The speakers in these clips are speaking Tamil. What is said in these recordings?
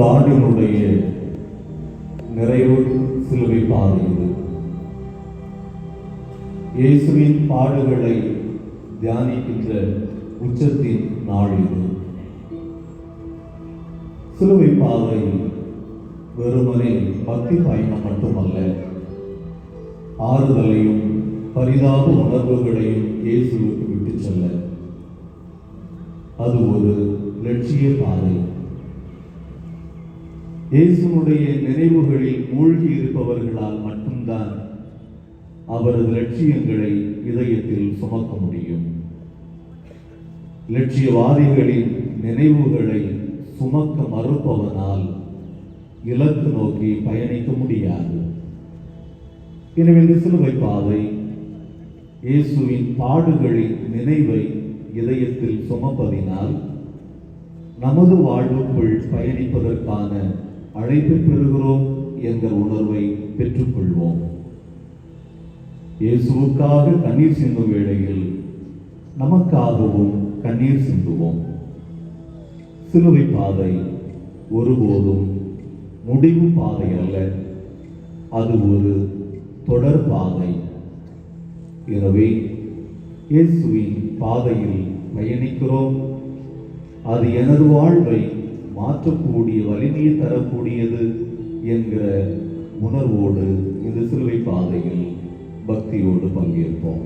ஆண்டினுடைய நிறைவு சிலுவை பாதை இது. இயேசுவின் பாடுகளை தியானிக்கின்ற உச்சத்தின் நாள் இது. சிலுவை பாதை வெறுமனே பக்தி பயணம் மட்டுமல்ல, ஆறுதலையும் பரிதாப உணர்வுகளையும் இயேசுவுக்கு விட்டு செல்ல அது ஒரு லட்சிய பாதை. இயேசுனுடைய நினைவுகளில் மூழ்கி இருப்பவர்களால் மட்டும்தான் அவரது லட்சியங்களை இதயத்தில் சுமக்க முடியும். லட்சியவாதிகளின் நினைவுகளை சுமக்க மறுப்பவனால் இலக்கு நோக்கி பயணிக்க முடியாது. எனவே இந்த சிலுவை பாதை இயேசுவின் பாடுகளின் நினைவை இதயத்தில் சுமப்பதினால் நமது வாழ்வுக்குள் பயணிப்பதற்கான அழைப்பை பெறுகிறோம் என்ற உணர்வை பெற்றுக்கொள்வோம். இயேசுவுக்காக கண்ணீர் சிந்தும் வேளையில் நமக்காகவும் கண்ணீர் சிந்துவோம். சிலுவை பாதை ஒருபோதும் முடிவு பாதை அல்ல, அது ஒரு தொடர் பாதை. எனவே இயேசுவின் பாதையில் பயணிக்கிறோம். அது எனது வாழ்வை மாற்றக்கூடிய வலிமையை தரக்கூடியது என்கிற உணர்வோடு இந்த சிலுவை பாதையில் பக்தியோடு பங்கேற்போம்.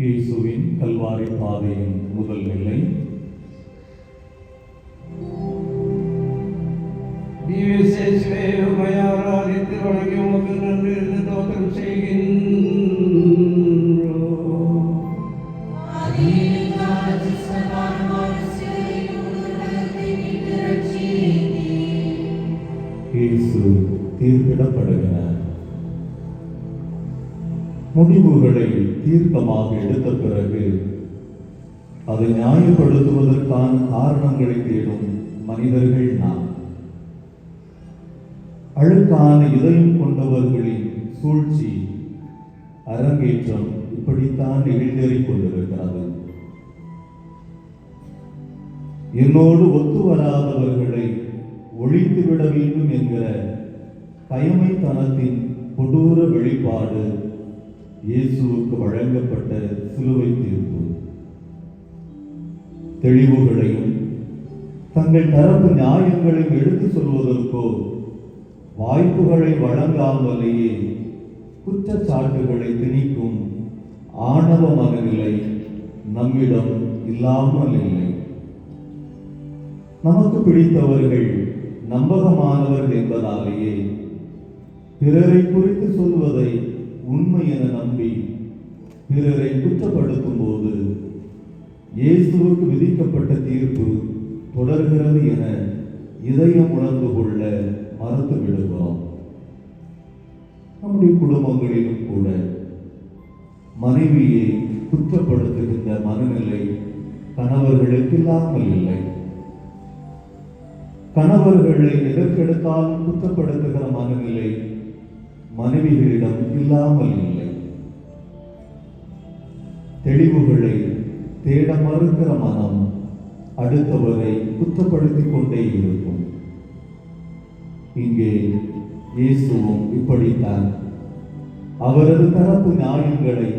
இயேசுவின் கல்வாரி பாதையின் முதல் நிலை. ஆராதித்து வணங்கி உமக்கு நன்றி தோற்றம் செய்கின்றோம். இயேசு தீர்ப்பிடப்படுகிறார். முடிவுகளை தீர்க்கமாக எடுத்த பிறகு அதை நியாயப்படுத்துவதற்கான காரணங்களை தேடும் மனிதர்கள் நாம். அழுக்கான இதயம் கொண்டவர்களின் சூழ்ச்சி அரங்கேற்றம் இப்படித்தான் நிகழ்ந்தேறிக் கொண்டிருக்கிறது. என்னோடு ஒத்து வராதவர்களை ஒழித்துவிட வேண்டும் என்கிற கயமைத்தனத்தின் கொடூர வெளிப்பாடு இயேசுவுக்கு வழங்கப்பட்ட சிலுவை தீர்ப்பு. தெளிவுகளையும் தங்கள் தரப்பு நியாயங்களையும் எடுத்து சொல்வதற்கோ வாய்ப்புகளை வழங்காமலேயே குற்றச்சாட்டுகளை திணிக்கும் ஆணவ மனநிலை நம்மிடம் இல்லாமல் இல்லை. நமக்கு பிடித்தவர்கள் நம்பகமானவர்கள் என்பதாலேயே பிறரை குறித்து சொல்வதை உண்மை என நம்பி பிறரை குற்றப்படுத்தும் போது இயேசுவுக்கு விதிக்கப்பட்ட தீர்ப்பு தொடர்கிறது என இதயம் உணர்ந்து கொள்ள மறுத்து விடுகிறோம். நம்முடைய குடும்பங்களிலும் கூட மனைவியை குற்றப்படுத்துகின்ற மனநிலை கணவர்களுக்கு இல்லாமல் இல்லை. கணவர்களை எதற்கெடுத்தாலும் குற்றப்படுத்துகிற மனநிலை மனைவிகளிடம் இல்லாமல் இல்லை. தெளிவுகளை தேட மறுக்கிற மனம் அடுத்தவரை குற்றப்படுத்திக் கொண்டே இருக்கும். இங்கே இயேசுவும் இப்படித்தான் அவரது தரப்பு நியாயங்களை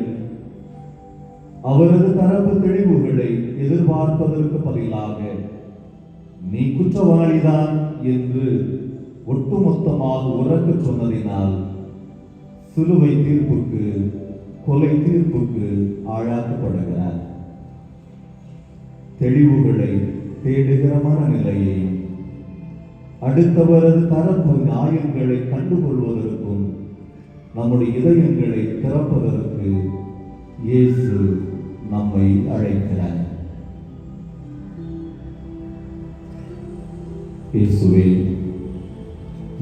அவரது தரப்பு தெளிவுகளை எதிர்பார்ப்பதற்கு பதிலாக நீ குற்றவாளிதான் என்று ஒட்டுமொத்தமாக உறக்கச் சொன்னதினால் சிலுவை தீர்ப்புக்கு, கொலை தீர்ப்புக்கு ஆளாக்கப்படுகிறார். தெளிவுகளை தேடுகிற மனநிலையை, அடுத்தவரது தரப்பு நியாயங்களை கண்டுகொள்வதற்கும் நம்முடைய இதயங்களை திறப்பதற்கு இயேசு நம்மை அழைக்கிறார். இயேசுவே,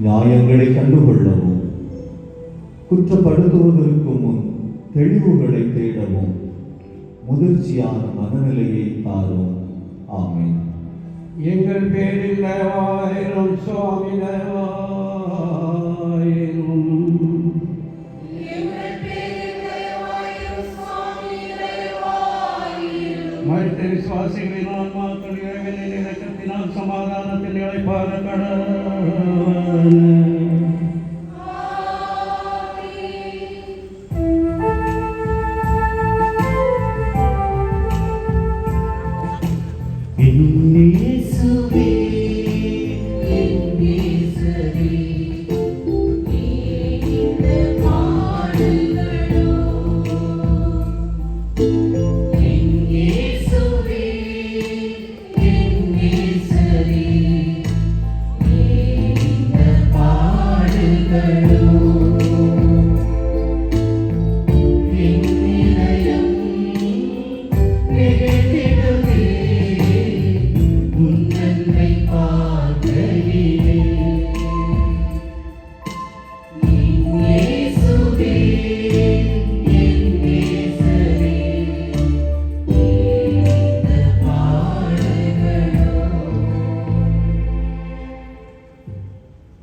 நியாயங்களை கண்டுகொள்ளவும் குற்றப்படுத்துவதற்கு முன் தெளிவுகளை தேடவும் முதிர்ச்சியான மனநிலையை தாரும். ஆமென். எங்கள் பேரில் தயவாயிரும் சுவாமி, தயவாயிரும். மரித்த விசுவாசிகளின் ஆன்மாக்கள் இறைவனின் இரக்கத்தினால் சமாதானத்தில் இளைப்பாற கடவுள்.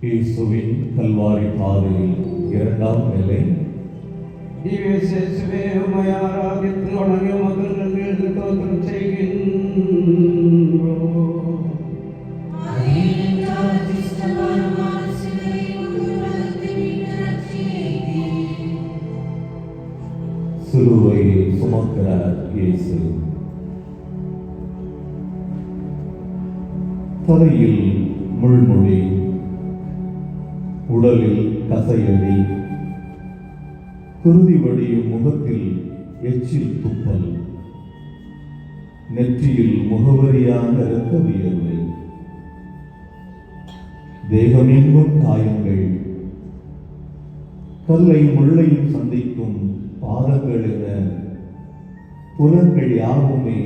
இயேசுவின் கல்வாரி பாதையில் இரண்டாம் நிலை. திவ்யேசுவே, உம்மை ஆராதித்து வணங்கி உமக்கு நன்றி ஸ்தோத்திரம் செய்கின்றோம். சிலுவையை சுமக்கிறார் இயேசு. தலையில் முள்முடி, உடலில் கசையடி, குருதி வடியும் முகத்தில் எச்சில் துப்பல், நெற்றியில் முகவரியான இரத்த வியர்வை, தேகமெங்கும் காயங்கள், கல்லை முள்ளையும் சந்திக்கும் பாதங்கள் என புலன்கள் யாவுமே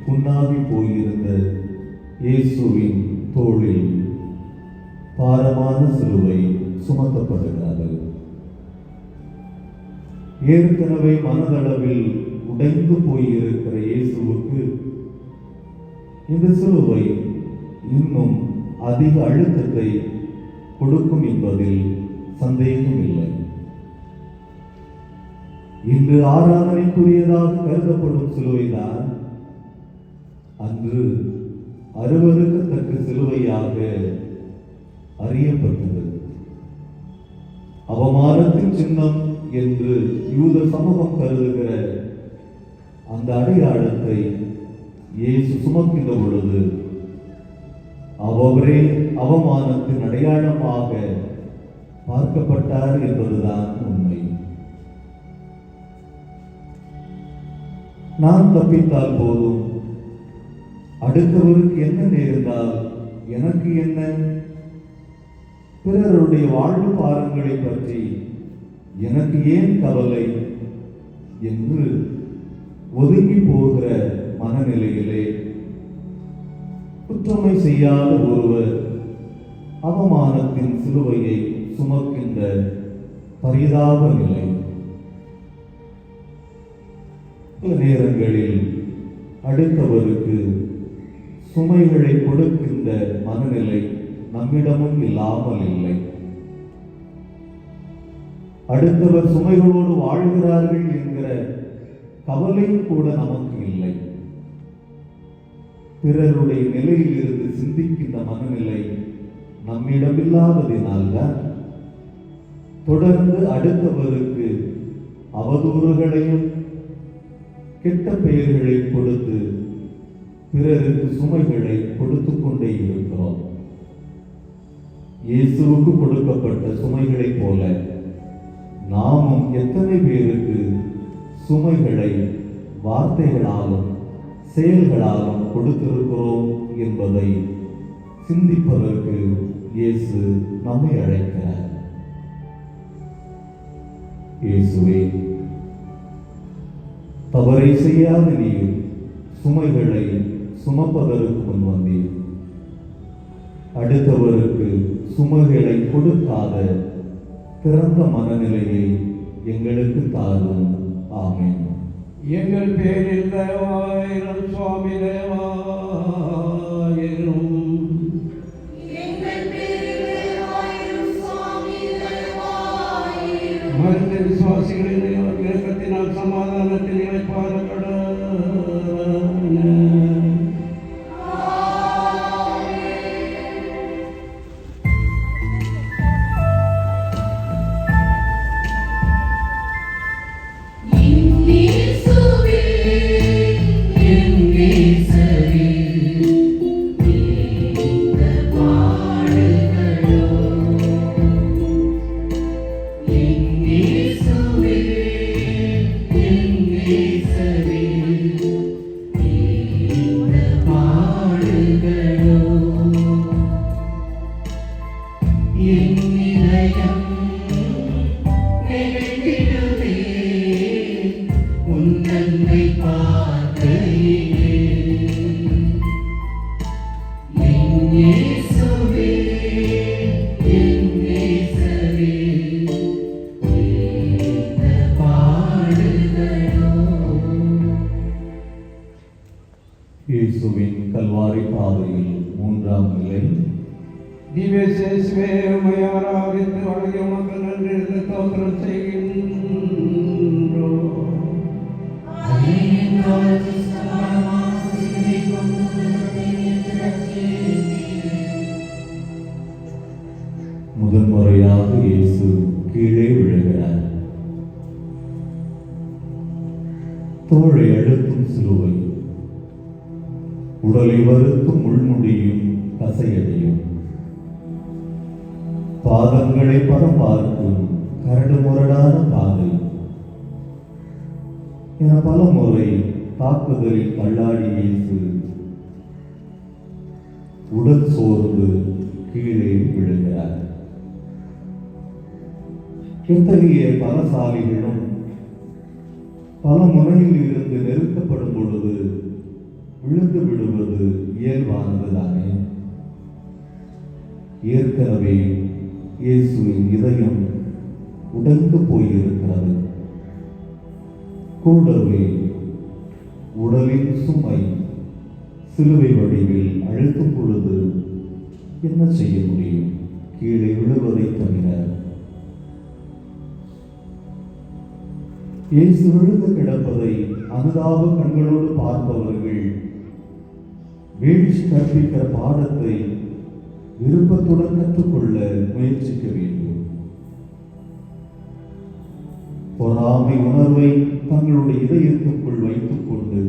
புண்ணாகி போயிருந்த இயேசுவின் தோளில் பாரமான சிலுவை சுமத்தப்படுகிறது. ஏற்கனவே மனதளவில் உடைந்து போயிருக்கிற இயேசுவுக்கு இந்த சிலுவை இன்னும் அதிக அழுத்தத்தை கொடுக்கும் என்பதில் சந்தேகம் இல்லை. இன்று ஆராதனைக்குரியதாக கருதப்படும் சிலுவைதான் அன்று அருவருக்கத்தக்க சிலுவையாக அறியப்பட்டது. அவமானத்தின் சின்னம் என்று யூத சமூகம் கருதுகிற அந்த அடையாளத்தை இயேசு சுமக்கின்ற பொழுது அவரே அவமானத்தின் அடையாளமாக பார்க்கப்பட்டார் என்பதுதான் உண்மை. நான் தப்பித்தால் போதும், அடுத்தவருக்கு என்ன நேர்ந்தால் எனக்கு என்ன, பிறருடைய வாழ்வு பாரங்களை பற்றி எனக்கு ஏன் கவலை என்று ஒதுங்கி போகிற மனநிலையிலே குற்றமை செய்யாத ஒருவர் அவமானத்தின் சிலுவையை சுமக்கின்ற பரிதாப நிலை. சில நேரங்களில் அடுத்தவருக்கு சுமைகளை கொடுக்கின்ற மனநிலை நம்மிடமும் இல்லாமல் இல்லை. அடுத்தவர் சுமைகளோடு வாழ்கிறார்கள் என்கிற கவலையும் கூட நமக்கு இல்லை. பிறருடைய நிலையில் இருந்து சிந்திக்கின்ற மனநிலை நம்மிடம் இல்லாததினால்தான் தொடர்ந்து அடுத்தவருக்கு அவதூறுகளையும் கெட்ட பெயர்களை கொடுத்து பிறருக்கு சுமைகளை கொடுத்து கொண்டே இருக்கிறோம். இயேசுவுக்கு கொடுக்கப்பட்ட சுமைகளைப் போல நாமும் எத்தனை பேருக்கு சுமைகளை வார்த்தைகளாலும் செயல்களாலும் கொடுத்திருக்கிறோம் என்பதை சிந்திப்பதற்கு இயேசு நம்மை அழைக்கிறார். இயேசுவே, தவறை செய்யாத நீர் சுமைகளை சுமப்பதற்கு முன் வந்தீர். அடுத்தவருக்கு சுமைகளை கொடுக்காத திறந்த மனநிலையை எங்களுக்கு தாரும். ஆமென். எங்கள் பேரில் தயவாயிரும் சுவாமி, தயவாயிரும். மருந்த விசுவாசிகளின் இறக்கத்தினால் சமாதானத்தில் இழைப்பார்கள். இயேசுவின் கல்வாரி பாதையில் மூன்றாம் நிலை. திவ்யசேசுவே, உம்மை ஆராதித்து வணங்கி உமக்கு நன்றி ஸ்தோத்திரம் செய்கின்றோம். முதன்முறையாக இயேசு கீழே விழுகிறார். தோளை அழுத்தும் சிலுவை, உடலை வருத்தும் முள்முடியும் கசையடையும், பாதங்களை பதம் பார்க்கும் கரடு முரடான பாதை என பல முறை தாக்குதலில் தள்ளாடி இயேசு உடல் சோர்ந்து கீழே விழுகிறார். எத்தகைய பலசாலிகளும் பல முறையில் இருந்து நெருக்கப்படும் பொழுது விழுந்து விடுவது இயல்பானதுதானே. ஏற்கனவே இயேசுவின் இதயம் உடைந்து போயிருக்கிறது. கூடவே உடலின் சுமை சிலுவை வடிவில் அழுத்தும் பொழுது என்ன செய்ய முடியும்? கீழே விழுவதை தவிர. இயேசு விழுந்து கிடப்பதை அனுதாப கண்களோடு பார்ப்பவர்கள் வீழ்ச்சி கற்பிக்கிற பாடத்தை விருப்பத்துடன் கற்றுக்கொள்ள முயற்சிக்க வேண்டும். பொறாமை உணர்வை தங்களுடைய இதயத்துக்குள் வைத்துக் கொண்டு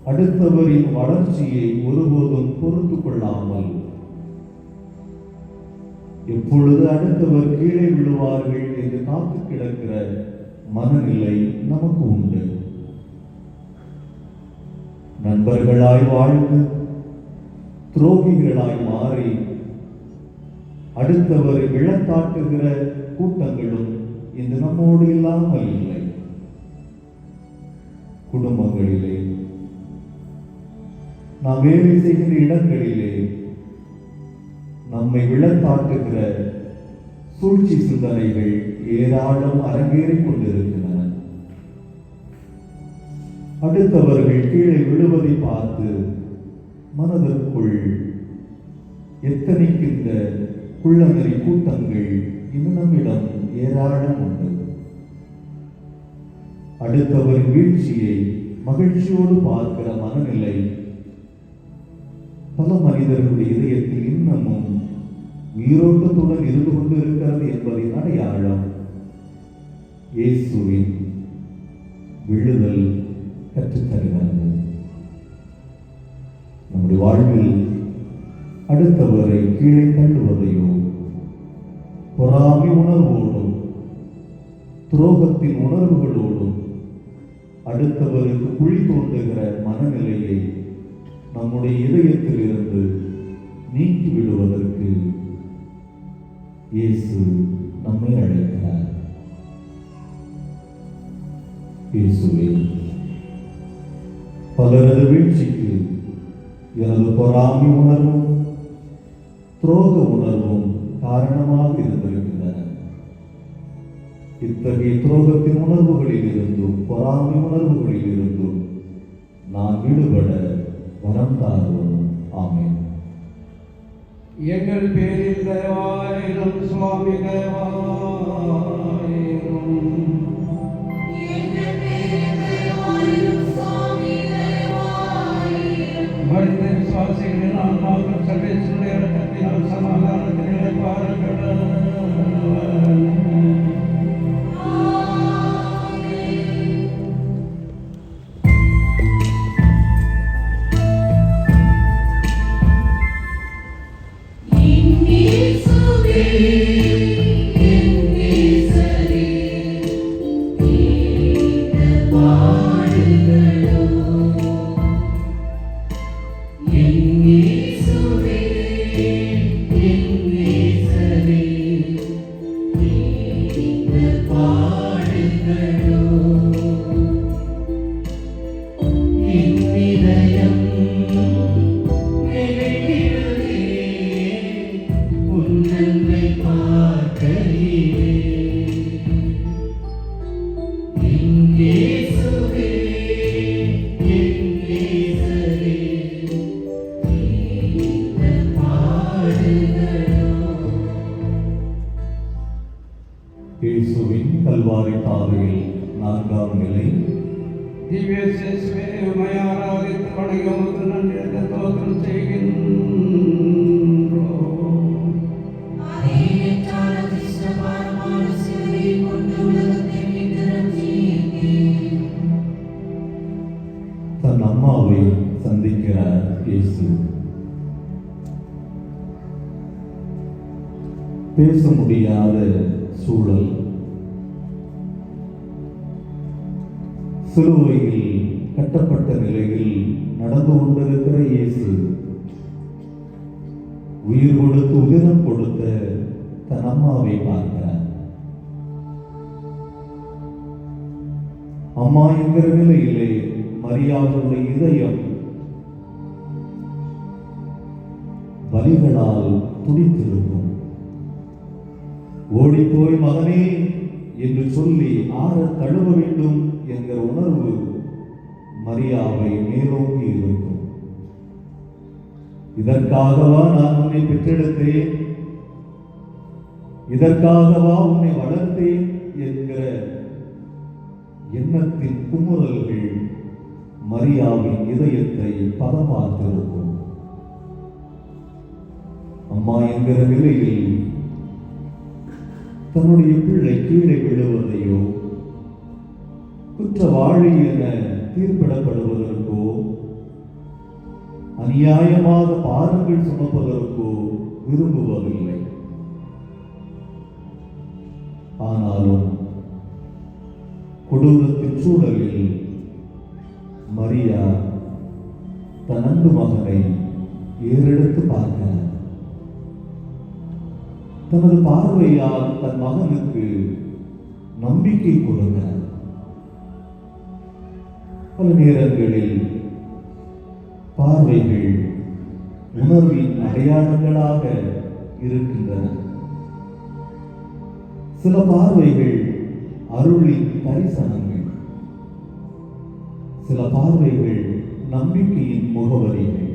அடுத்தவரின் வளர்ச்சியை ஒருபோதும் பொறுத்து கொள்ளாமல் எப்பொழுது அடுத்தவர் கீழே விழுவார்கள் என்று காத்து கிடக்கிற மனநிலை நமக்கு உண்டு. நண்பர்களாய் வாழ்ந்து துரோகிகளாய் மாறி அடுத்தவர் இழக்காட்டுகிற கூட்டங்களும் இன்று நம்மோடு இல்லாமல் இல்லை. குடும்பங்களிலே, நாம் வேலை செய்கிற இடங்களிலே நம்மை விழக்காட்டுகிற சூழ்ச்சி சிந்தனைகள் ஏராளம் அரங்கேறிக் கொண்டிருக்கின்றன. அடுத்தவர்கள் கீழே விழுவதை பார்த்து மனதிற்குள் எத்தனைக்கின்ற குள்ளநெறி கூட்டங்கள் இன்னும் நம்மிடம் ஏராளம் உண்டு. அடுத்தவரின் வீழ்ச்சியை மகிழ்ச்சியோடு பார்க்கிற மனநிலை பல மனிதர்களுடைய இதயத்தில் இன்னமும் உயிரோட்டத்துடன் இருந்து கொண்டிருக்கிறது என்பதின் அடையாளம் இயேசுவின் விழுதல் கற்றுத்தருகிறது. நம்முடைய வாழ்வில் அடுத்தவரை கீழே தள்ளுவதையோ, பொறாமை உணர்வோடும் துரோகத்தின் உணர்வுகளோடும் அடுத்தவருக்கு குழி தோண்டுகிற மனநிலையை நம்முடைய இதயத்தில் இருந்து நீக்கி விடுவதற்கு இயேசு நம்மை அழைக்கிறார். இயேசுவே, பலரது வீழ்ச்சிக்கு எனது பொறாமை உணர்வும் துரோக உணர்வும் காரணமாக இருந்திருக்கின்றன. இத்தகைய துரோகத்தின் உணர்வுகளில் இருந்தும் பொறாமை உணர்வுகளில் இருந்தும் நான் விடுபட வரம் தாரும். ஆமென். எங்கள் பேரில் தயவாயிரும் சுவாமி, தயவாயிரும். மனித விசுவாசிகளின் ஆன்மாக்கள் சர்வேஸ்வருடைய இரக்கத்தினால் சமாதானத்தில் இழைப்பார்கள். இயேசுவின் கல்வாரி பாதையில் 4ஆம் நிலை. திவ்ய இயேசுவே, உம்மை ஆராதித்து வணங்கி உமக்கு நன்றி என்று ஸ்தோத்திரம் செய்கின்றோம். தன் அம்மாவை சந்திக்கிறார் இயேசு. பேச முடியாத சூழல். சிலுவையில் கட்டப்பட்ட நிலையில் நடந்து கொண்டிருக்கிற இயேசு உயிர் கொடுத்து உதிரம் கொடுத்த தன் அம்மாவை பார்க்கிறார். அம்மா என்கிற நிலையிலே மரியாவுடைய இதயம் வலிகளால் துடித்திருக்கும். ஓடிப்போய் மகனே என்று சொல்லி ஆற தழுவ வேண்டும் என்கிற உணர்வு மரியாவை மேலோங்கி இருக்கும். இதற்காகவா நான் உன்னை பெற்றெடுத்தேன், இதற்காகவா உன்னை வளர்த்தேன் என்கிற எண்ணத்தின் குமுறல்கள் மரியாவின் இதயத்தை பதமாற்றிருக்கும். அம்மா என்கிற நிலையில் தன்னுடைய பிள்ளை கீழே விழுவதையோ, குற்றவாளி என தீர்ப்பிடப்படுவதற்கோ, அநியாயமாக பாரங்கள் சுமப்பதற்கோ விரும்புவதில்லை. ஆனாலும் கொடூரத்தின் சூழலில் மரியா தன் அன்பு மகனை ஏறெடுத்து பார்க்கிறார். தனது பார்வையால் தன் மகனுக்கு நம்பிக்கை கொடுக்கிறார். பல நேரங்களில் பார்வைகள் உணர்வின் அடையாளங்களாக இருக்கின்றன. சில பார்வைகள் அருளின் தரிசனங்கள், சில பார்வைகள் நம்பிக்கையின் முகவரிகள்.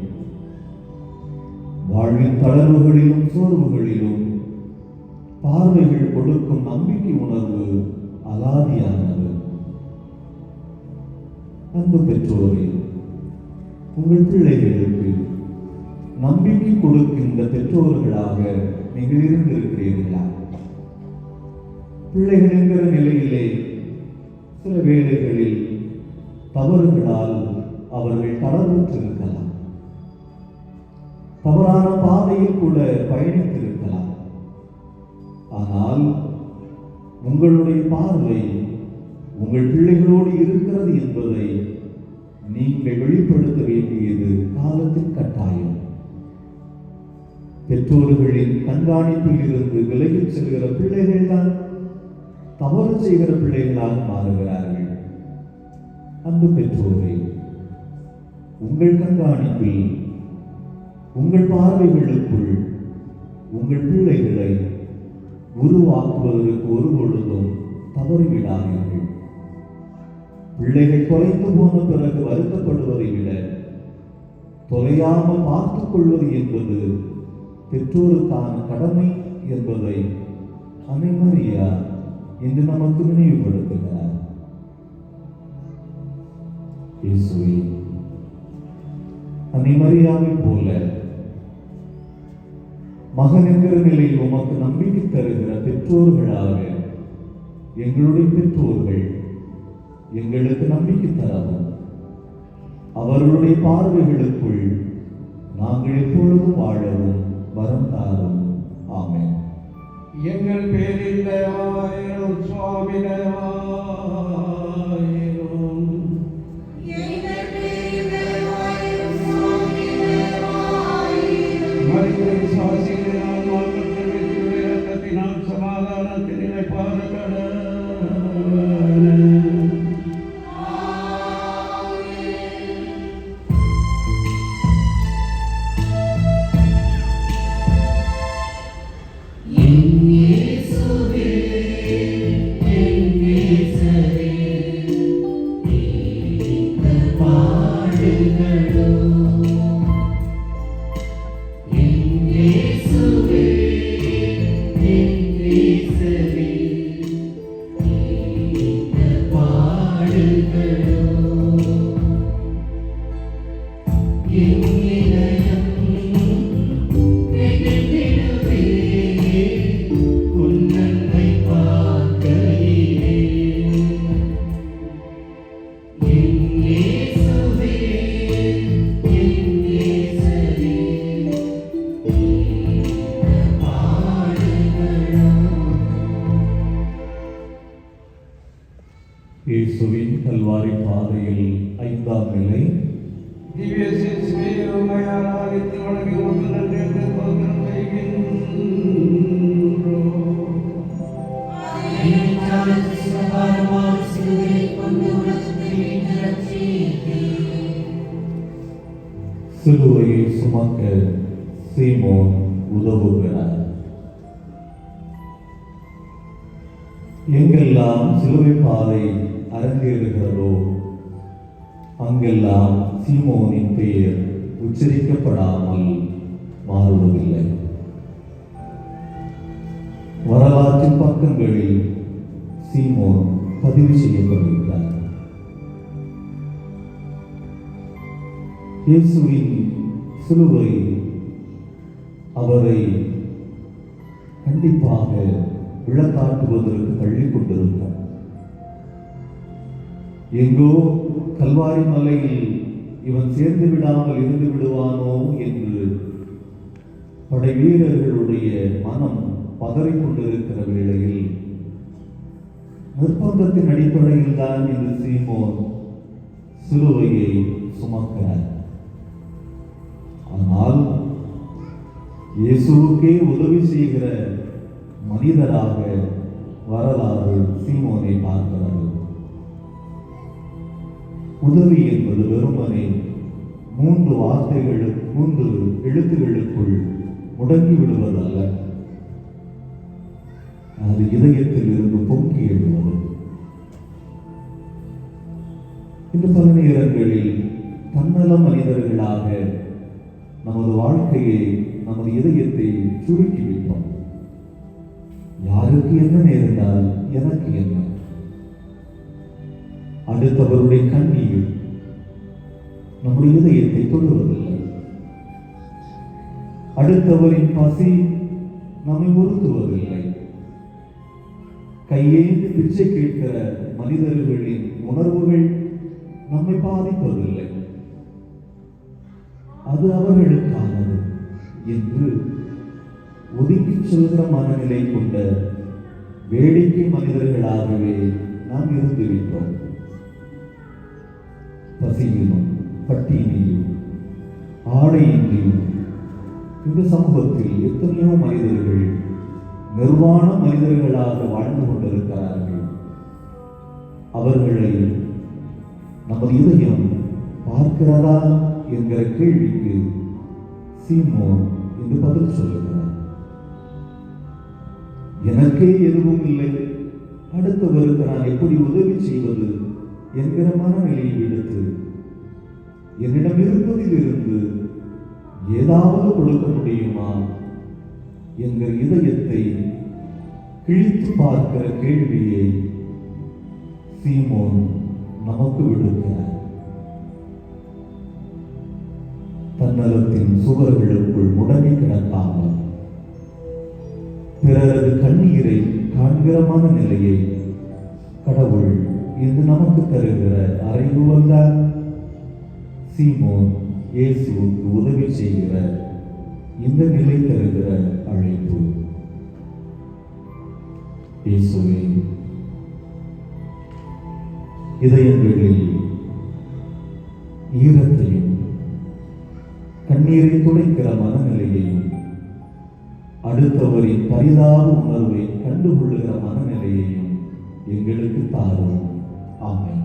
வாழ்வின் தளர்வுகளிலும் சோர்வுகளிலும் பார்வைகள் கொடுக்கும் நம்பிக்கை உணர்வு அலாதியானது. அன்பு பெற்றோரே, உங்கள் பிள்ளைகளுக்கு நம்பிக்கை கொடுக்கின்ற பெற்றோர்களாக நீங்கள் இருந்திருக்கிறீர்களா? பிள்ளைகள் என்கிற நிலையிலே சில வேளைகளில் தவறுகளால் அவர்கள் தளர்வுற்றிருக்கலாம், தவறான பாதையில் கூட பயணித்திருக்கலாம். ஆனால் உங்களுடைய பார்வை உங்கள் பிள்ளைகளோடு இருக்கிறது என்பதை நீங்கள் வெளிப்படுத்த வேண்டியது காலத்தின் கட்டாயம். பெற்றோர்களின் கண்காணிப்பில் இருந்து விலகிச் செல்கிற பிள்ளைகள் தான் தவறு செய்கிற பிள்ளைகளாக மாறுகிறார்கள். அன்பு பெற்றோரே, உங்கள் கண்காணிப்பில் உங்கள் பார்வைகளுக்குள் உங்கள் பிள்ளைகளை உருவாக்குவதற்கு ஒரு பொழுதும் தவறிவிடாதீர்கள். பிள்ளைகள் தொலைத்து போன பிறகு வருத்தப்படுவதை விட தொலையாமல் பார்த்துக் கொள்வது என்பது பெற்றோருக்கான கடமை என்பதை அன்னை மரியா என்று நமக்கு நினைவுபடுத்துகிறார். இயேசுவே, அன்னை மரியாவை போல மகன் என்கிற நிலையில் உமக்கு நம்பிக்கை தருகிற பெற்றோர்களாக எங்களுடைய பெற்றோர்கள் எங்களுக்கு நம்பிக்கை தரவும் அவர்களுடைய பார்வைகளுக்குள் நாங்கள் எப்பொழுதும் வாழவும் வரம் தாரும். ஆமென். எங்கள் பேரில் தேவாயிரும் சுவாமி தேவாயிரும். மனித விசுவாசிகளினால் மக்கள் தெரிவித்துள்ள இரக்கத்தினால் சமாதானத்தின் நிலைப்பான கடவுள். இயேசுவின் கல்வாரி பாதையில் 5ஆம் நிலை. திவ்ய இயேசுவே, உம்மை ஆராதித்து வணங்கி உமக்கு நன்றி என்று ஸ்தோத்திரம் செய்கின்றோம். சிலுவையை சுமக்க சீமோன் உதவுகிறார். எங்கெல்லாம் சிலுவை பாதை அரங்கேறுகிறதோ அங்கெல்லாம் சீமோனின் பெயர் உச்சரிக்கப்படாமல் மாறுவதில்லை. வரலாற்றின் பக்கங்களில் சீமோன் பதிவு செய்யப்படுகிறார். இயேசுவின் சிலுவை அவரை கண்டிப்பாக விழக்காட்டுவதற்கு தள்ளிக் கொண்டிருக்கும். எங்கோ கல்வாரி மலையில் இவன் சேர்ந்து விடாமல் இருந்து விடுவானோ என்று படை வீரர்களுடைய மனம் பதறிக் கொண்டிருக்கிற வேளையில் நிர்பந்தத்தின் அடிப்படையில் தான் இந்த சீமோன் சிலுவையை சுமக்கிறார். ஆனால் இயேசுவுக்கே உதவி செய்கிற மனிதராக வரலாறு சீமோனை பார்க்கிறது. உதவி என்பது வெறுமனே 3 எழுத்துகளுக்குள் முடங்கி விடுவதல்ல, அது இதயத்தில் இருந்து பொங்கி எழுவது. இந்த பல நேரங்களில் தன்னல மனிதர்களாக நமது வாழ்க்கையை, நமது இதயத்தை சுருக்கிவிட்டோம். யாருக்கு என்ன நேர்ந்தால் எனக்கு என்ன, அடுத்தவருடைய கண்ணீர் நம்முடைய இதயத்தை தொடுவதில்லை. அடுத்தவரின் பசி நம்மை உறுத்துவதில்லை. கையேந்து பிச்சை கேட்கிற மனிதர்களின் உணர்வுகள் நம்மை பாதிப்பதில்லை, அது அவர்களுக்கானது என்று ஒதுக்கிச் செல்கிற மனநிலை கொண்ட வேடிக்கை மனிதர்களாகவே நாம் இருந்துவிட்டோம். பசியிலும் பட்டினியும் ஆடையின்றியும் இந்த சமூகத்தில் எத்தனையோ மனிதர்கள் நிர்வாண மனிதர்களாக வாழ்ந்து கொண்டிருக்கிறார்கள். அவர்களை நமது இதயம் பார்க்கிறதா என்கிற கேள்விக்கு சீமோன் என்று பதில் சொல்லுகிறார். எனக்கே எதுவும் இல்லை, அடுத்தவருக்கு நான் எப்படி உதவி செய்வது என்கிற மனநிலையை விடுத்து என்னிடம் இருப்பதில் இருந்து ஏதாவது கொடுக்க முடியுமா என்கிற இதயத்தை கிழித்து பார்க்கிற கேள்வியை சீமோன் நமக்கு விடுக்கிறார். தன்னலத்தின் சுவர்களுக்குள் முடங்கி கிடக்காமல் பிறரது கண்ணீரை காண்கிற மனநிலையை கடவுள் இது நமக்கு தருகிற அறிவுவல்ல. சீமோன் இயேசுவுக்கு உதவி செய்கிற இந்த நிலை தருகிற அழைப்பு. இயேசுவே, இதயங்களில் ஈரத்தையும் கண்ணீரை துடைக்கிற மனநிலையையும் அடுத்தவரின் பரிதாப உணர்வை கண்டுகொள்ளுகிற மனநிலையையும் எங்களுக்கு தாரும். ஆமென்.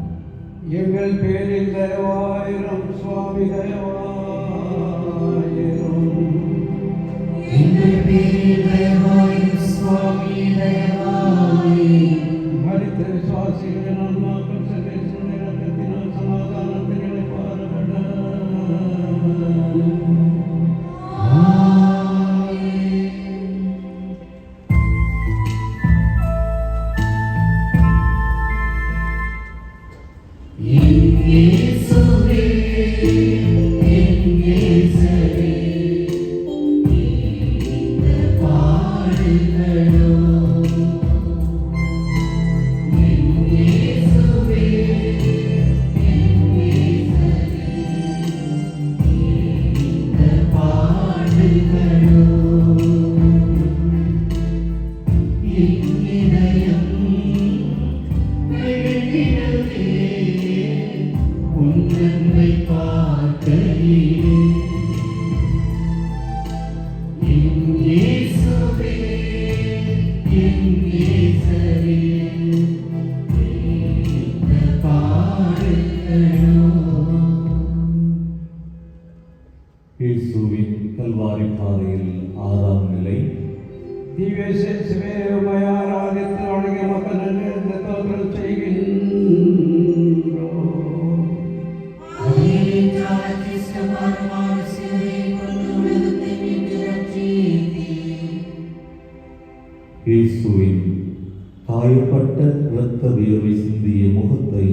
எங்கள் பேரில் தயவாயிரம் சுவாமி, தயவாயிரம். எங்கள் பேரில் தயவாயிரம் சுவாமி, தயவாயிரம். மரித்த விசுவாசிகளின் ஆன்மாக்கள் சர்வேஸ்வரன் இரக்கத்தினால் சமாதானத்தில் இளைப்பாறுக. இயேசுவே, என் இயேசுவே, இந்த பாடுகளோ என் இயேசுவே, என் இயேசுவே, இந்த பாடுகளோ என் இதயம் நெகிழ்ந்திடவே உன்னை பார்க்கையிலே. என் இயேசுவே, என் இயேசுவே, இந்த பாடுகளோ. இயேசுவின் கல்வாரி பாதையில் 6ஆம் நிலை. திவ்ய இயேசுவே, உம்மை ஆராதித்து வணங்கி மக்கள் நன்றிருந்த தோற்றம் செய்கின்றோம். இயேசுவின் காயப்பட்ட இரத்த வியர்வை சிந்திய முகத்தை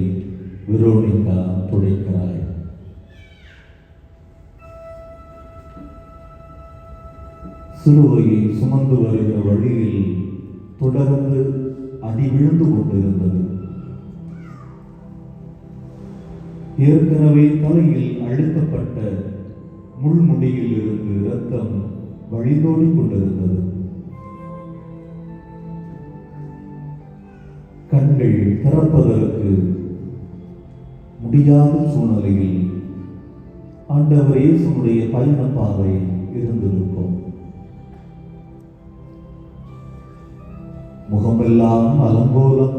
வெரோனிகா துடைக்கிறாய். சிலுவையை சுமந்து வருகிற வழியில் தொடர்ந்து அடி விழுந்து கொண்டிருந்தது. ஏற்கனவே தலையில் அழுத்தப்பட்ட முள்முடியில் இருந்து இரத்தம் வழிந்தோடி கொண்டிருந்தது. கண்கள் திறப்பதற்கு முடியாத சூழ்நிலையில் ஆண்டவர் இயேசுவுடைய பயண பாதை இருந்திருக்கும். முகமெல்லாம் அலங்கோலம்.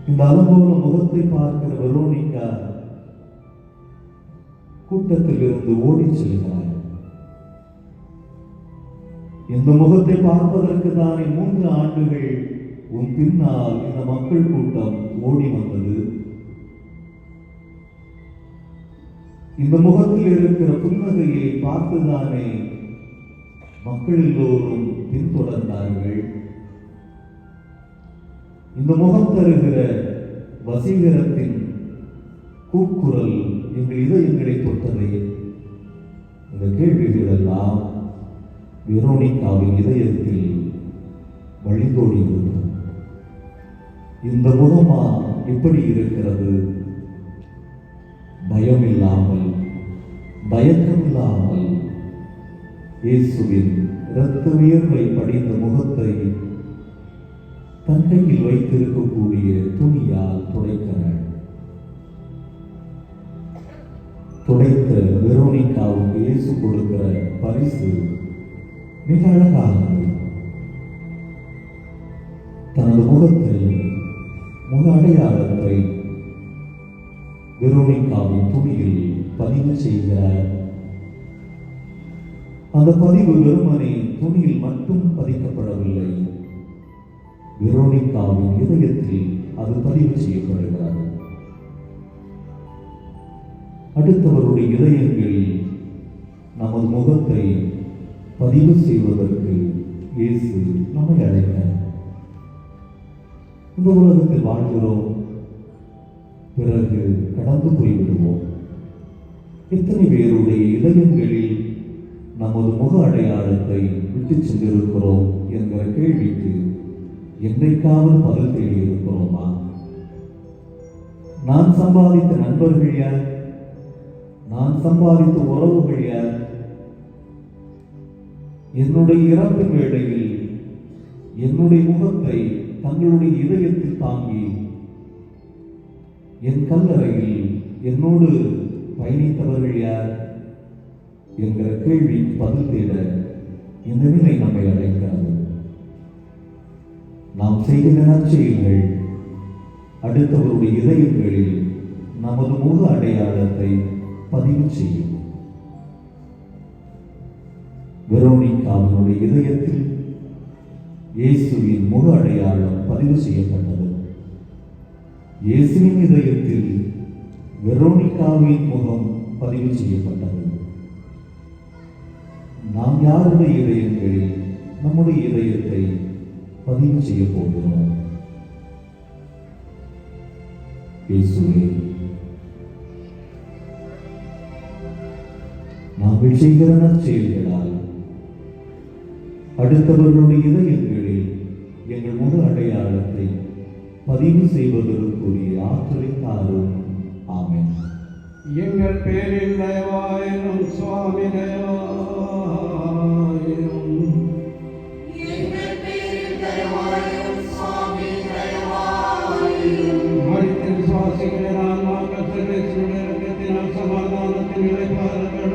இந்த அலங்கோல முகத்தை பார்க்கிற வெரோனிகா கூட்டத்தில் இருந்து ஓடி செல்கிறார். இந்த முகத்தை பார்ப்பதற்கு தானே 3 ஆண்டுகள் உன் பின்னால் இந்த மக்கள் கூட்டம் ஓடி வந்தது. இந்த முகத்தில் இருக்கிற புன்னகையை பார்த்துதானே மக்கள் எல்லோரும் பின்தொடர்ந்தார்கள். இந்த முகம் தருகிற வசீகரத்தின் கூக்குரல் எங்கள் இதயங்களை தொட்டதே. இந்த கேள்விகள் எல்லாம் வெரோனிகாவின் இதயத்தில் வழிந்தோடி இருந்தது. இந்த முகமா எப்படி இருக்கிறது? பயம் இல்லாமல், பயக்கம் இல்லாமல் இயேசுவின் இரத்த வியர்வை படிந்த முகத்தை தன் கையில் வைத்திருக்கக்கூடிய துணியால் துடைக்கிறாள். துடைத்த வெரோனிகாவுக்கு இயேசு கொடுக்கிற பரிசு மிக அழகானது. தனது முகத்தை, முக அடையாளத்தை வெரோனிகாவின் துணியில் பதிவு செய்கிறார். அந்த பதிவு வெறுமனே துணியில் மட்டும் பதிக்கப்படவில்லை, வெரோனிகாவின் இதயத்தில் அது பதிவு செய்யப்படுகிறது. அடுத்தவருடைய இதயங்களில் நமது முகத்தை பதிவு செய்வதற்கு இயேசு நம்மை அழைக்கிறார். இந்த உலகத்தில் வாழ்கிறோம், பிறகு கடந்து போய்விடுவோம். எத்தனை பேருடைய இதயங்களில் நமது முக அடையாளத்தை விட்டு சென்றிருக்கிறோம் என்கிற கேள்விக்கு என்றைக்காவது பதில் தேடி இருக்கிறோமா? நான் சம்பாதித்த நண்பர்கள் யார்? நான் சம்பாதித்த உறவுகள் யார்? என்னுடைய இறப்பின் வேளையில் என்னுடைய முகத்தை தங்களுடைய இதயத்தில் தாங்கி என் கல்லறையில் என்னோடு பயணித்தவர்கள் யார் என்கிற கேள்விக்கு பதில் தேட இந்த நிலை நம்மை அழைக்கிறது. நாம் செய்கிற நற்செயல்கள் அடுத்தவருடைய இதயங்களில் நமது முக அடையாளத்தை பதிவு செய்யும். வெரோனிகாவினுடைய இதயத்தில் இயேசுவின் முக அடையாளம் பதிவு செய்யப்பட்டது. இயேசுவின் இதயத்தில் வெரோனிகாவின் முகம் பதிவு செய்யப்பட்டது. நாம் யாருடைய இதயங்களில் நம்முடைய இதயத்தை பதிவு செய்ய போகிறோம்? இயேசுவே, நாங்கள் செய்கிற நற்செயல்களால் அடுத்தவர்களுடைய இதயங்களில் எங்கள் முக அடையாளத்தை பதிவு செய்வதற்குரிய ஆற்றலை தாரும். ஆமென். எங்கள் பேரில் தயவாயிரும் சுவாமி, தயவாயிரும். மரித்த விசுவாசிகளின் ஆன்மாக்கள் சர்வேஸ்வருடைய இரக்கத்தினால் சமாதானத்தின் இளைப்பாறுகள்.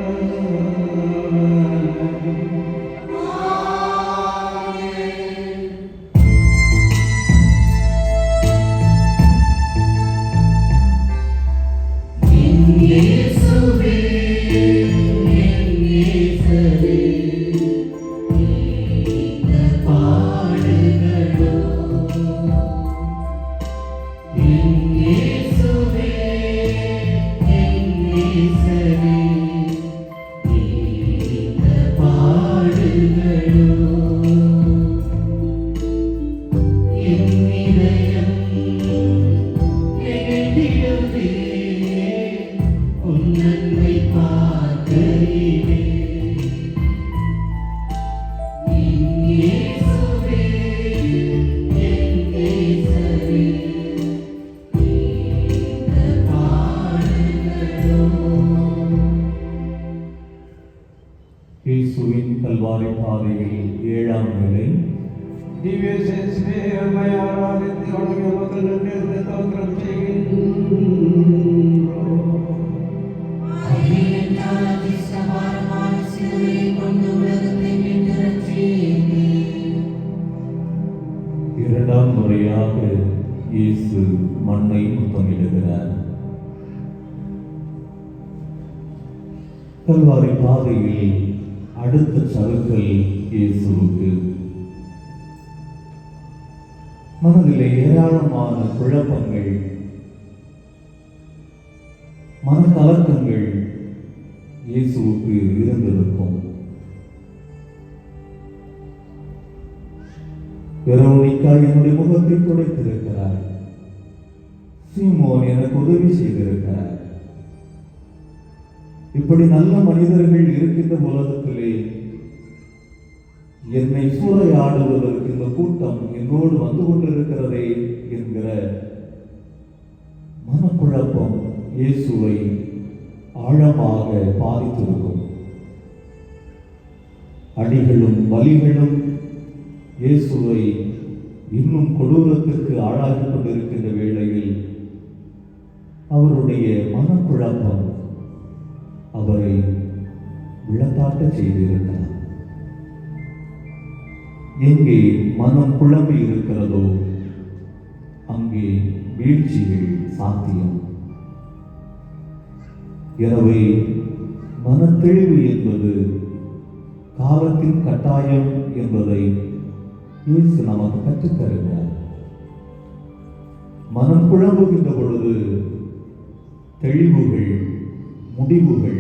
இயேசுவின் கல்வாரி பாதையில் 7ஆம் நிலை. திவ்ய சேசுவே, உம்மை ஆராதித்து வணங்கி உமக்கு நன்றி ஸ்தோத்திரம் செய்கின்றோம். இரண்டாம் முறையாக இயேசு மண்ணை முத்தமிடுகிறார். கல்வாரி பாதையில் அடுத்த சறுக்கல் இயேசுவுக்கு. மனதிலே ஏராளமான குழப்பங்கள், மனக்கலக்கங்கள் இயேசுவுக்கு இருந்திருக்கும். வெரோனிகா என்னுடைய முகத்தை துடைத்திருக்கிறார், சீமோன் எனக்கு உதவி செய்திருக்கிறார். இப்படி நல்ல மனிதர்கள் இருக்கின்ற உலகத்திலே என்னை சூறையாடுவதற்கு இந்த கூட்டம் என்னோடு வந்து கொண்டிருக்கிறதே என்கிற மனக்குழப்பம் இயேசுவை ஆழமாக பாதித்திருக்கும். அடிகளும் வலிகளும் இயேசுவை இன்னும் கொடூரத்திற்கு ஆளாகிக் கொண்டிருக்கின்ற வேளையில் அவருடைய மனக்குழப்பம் அவரை விழத்தாட்ட செய்திருக்கிறார். எங்கே மனம் குழம்பி இருக்கிறதோ அங்கே வீழ்ச்சிகள் சாத்தியம். எனவே மனத்தெளிவு என்பது காலத்தின் கட்டாயம் என்பதை இயேசு நமக்கு கற்றுத் தருகிறார். மனம் குழம்புகின்ற பொழுது தெளிவுகள், முடிவுகள்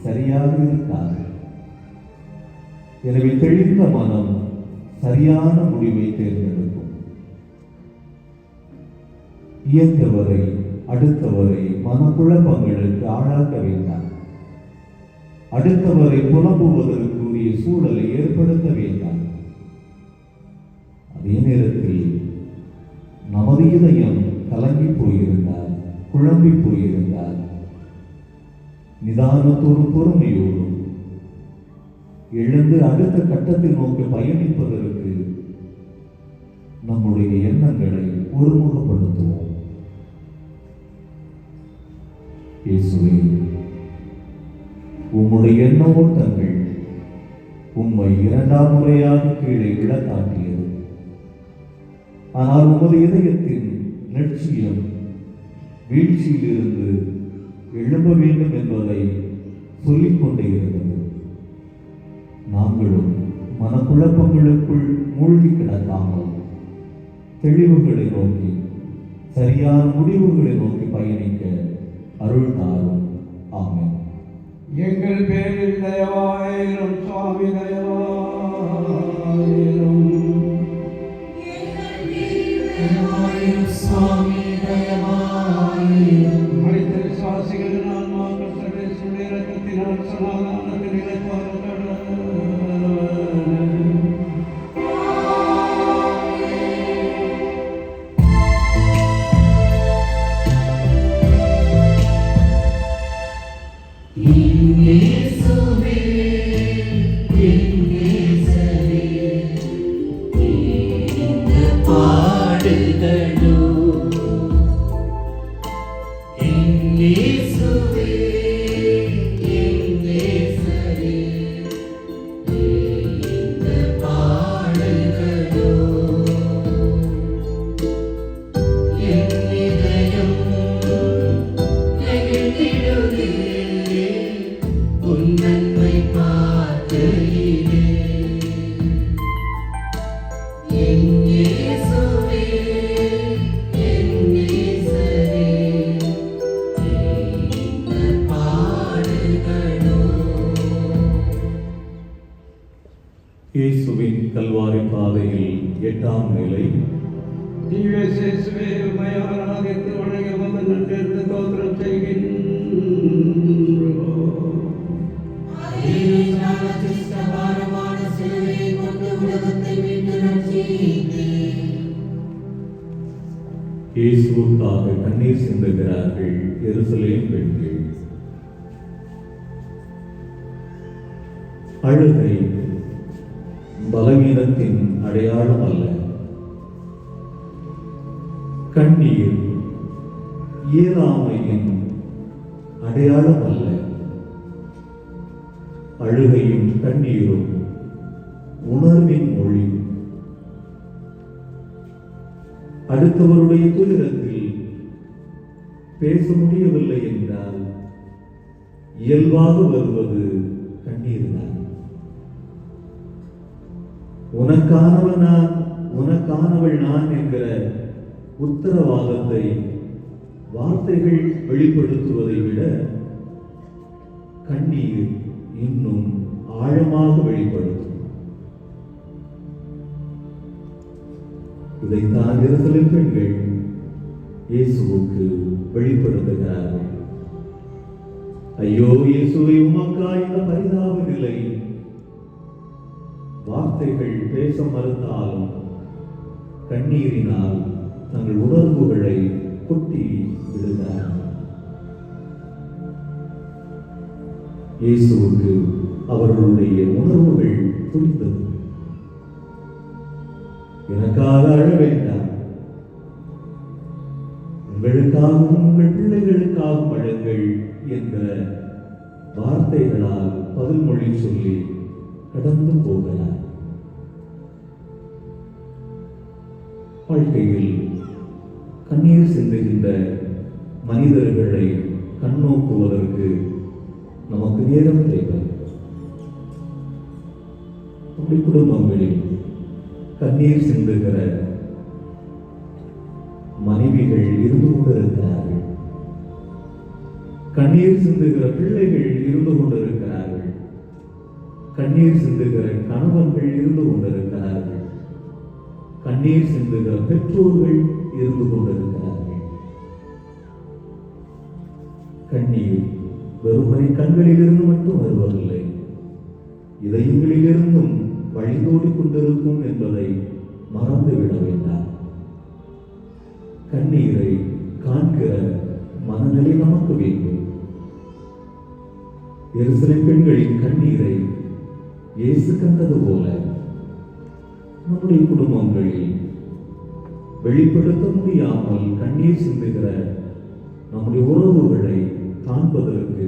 சரியாக இருக்காது. எனவே தெளிந்த மனம் சரியான முடிவை தேர்ந்தெடுக்கும். இயன்றவரை அடுத்தவரை மனக்குழப்பங்களுக்கு ஆளாக்க வேண்டாம். அடுத்தவரை புலம்புவதற்குரிய சூழலை ஏற்படுத்த வேண்டாம். அதே நேரத்தில் நமது இதயம் கலங்கி போயிருந்தால், குழம்பி போயிருந்தால், நிதானத்தோடும் பொறுமையோடும் எழுந்து அடுத்த கட்டத்தை நோக்கி பயணிப்பதற்கு நம்முடைய எண்ணங்களை ஒருமுகப்படுத்துவோம். இயேசுவே, உம்முடைய எண்ண ஓட்டங்கள் உம்மை இரண்டாம் முறையாக கீழே விழத்தாட்டியது. ஆனால் உமது இதயத்தின் லட்சியம் வீழ்ச்சியிலிருந்து எழும்ப வேண்டும் என்பதை சொல்லிக் கொண்டே இருந்தது. நாங்களும் மனக்குழப்பங்களுக்குள் மூழ்கி கிடக்காமல் தெளிவுகளை நோக்கி, சரியான முடிவுகளை நோக்கி பயணிக்க அருள் தாரும். ஆமென். எங்கள் பேரில் தயவாயிரும் சுவாமி, தயவாயிரும். சுவாமி தயவாயிரும். மனித விசுவாசிகளின் ஆன்மாக்கள் சர்வேசுடைய இரத்தத்தினால் சமாதானத்தில் இளைப்பாறும். இயேசுவே, இயேசுவே, இந்த பாடுகளோ. இயேசுவே, இயேசுவே, இந்த பாடுகளோ. என் இதயம் நெகிழ்ந்திடுதே உன் நன்மை பார்க்கையிலே. என் இயேசுவே, என் இயேசுவே, இந்த பாடுகளோ. இயேசுவின் கல்வாரி பாதையில் 8ஆம் நிலை. திவ்ய இயேசுவே, உம்மை ஆராதித்து வணங்கி உமது நன்றெடுத்து தோத்திரம் செய்கின்றோம். பாரமான சிலுவையை கொண்டு உலகத்தை மீட்டு ரட்சித்தீர். இயேசுவுக்காக கண்ணீர் சிந்துகிறார்கள் எருசலேம் பெண்கள். அழுகை பலவீனத்தின் அடையாளம் அல்ல. கண்ணீர் இயலாமையின் அடையாளம் அல்ல. அழுகையும் கண்ணீரும் உணர்வின் மொழி. அடுத்தவருடைய துயரத்தில் பேச முடியவில்லை என்றால் இயல்பாக வருவது கண்ணீர் தான். உனக்கானவன் நான், உனக்கானவள் நான் என்கிற உத்தரவாதத்தை வார்த்தைகள் வெளிப்படுத்துவதை விட கண்ணீர் இன்னும் ஆழமாக வெளிப்படுத்தும். இதைத்தான் எருசலேம் பெண்கள் இயேசுவுக்கு வெளிப்படுத்துகிறார்கள். ஐயோ இயேசுவை, உமக்காய் இந்த பரிதாப நிலை. வார்த்தைகள் பேச மறுத்தாலும் கண்ணீரினால் தங்கள் உணர்வுகளை கொட்டி விடுகிறார்கள். இயேசுவுக்கு அவர்களுடைய உணர்வுகள் புரிந்தது. எனக்காக அழ வேண்டாம், உங்களுக்காகவும் உங்கள் பிள்ளைகளுக்காகவும் அழுங்கள் என்ற வார்த்தைகளால் பதில் மொழி சொல்லி கடந்து போகிறார். வாழ்க்கையில் கண்ணீர் சிந்துகின்ற மனிதர்களை கண்ணோக்குவதற்கு நமக்கு நேரம் தேவை. நம்முடைய குடும்பங்களில் கண்ணீர் சிந்துகிற மனைவிகள் இருந்து கொண்டிருக்கிறார்கள். கண்ணீர் சிந்துகிற பிள்ளைகள் இருந்து கொண்டிருக்கிறார்கள். கண்ணீர் சிந்துகிற கணவன்கள் இருந்து கொண்டிருக்கிறார்கள். கண்ணீர் சிந்துகிற பெற்றோர்கள் இருந்து கொண்டிருக்கிறார்கள். கண்ணீர் வெறுமனை கண்களிலிருந்து மட்டும் வருவதில்லை, இதயங்களிலிருந்தும் வழிந்தோடி கொண்டிருக்கும் என்பதை மறந்துவிட வேண்டாம். கண்ணீரை காண்கிற மனநிலை நமக்கு வேண்டும். எருசலேம் பெண்களின் கண்ணீரை இயேசு கண்டது போல நம்முடைய குடும்பங்களில் வெளிப்படுத்த முடியாமல் கண்ணீர் சிந்துகிற நம்முடைய உறவுகளை காண்பதற்கு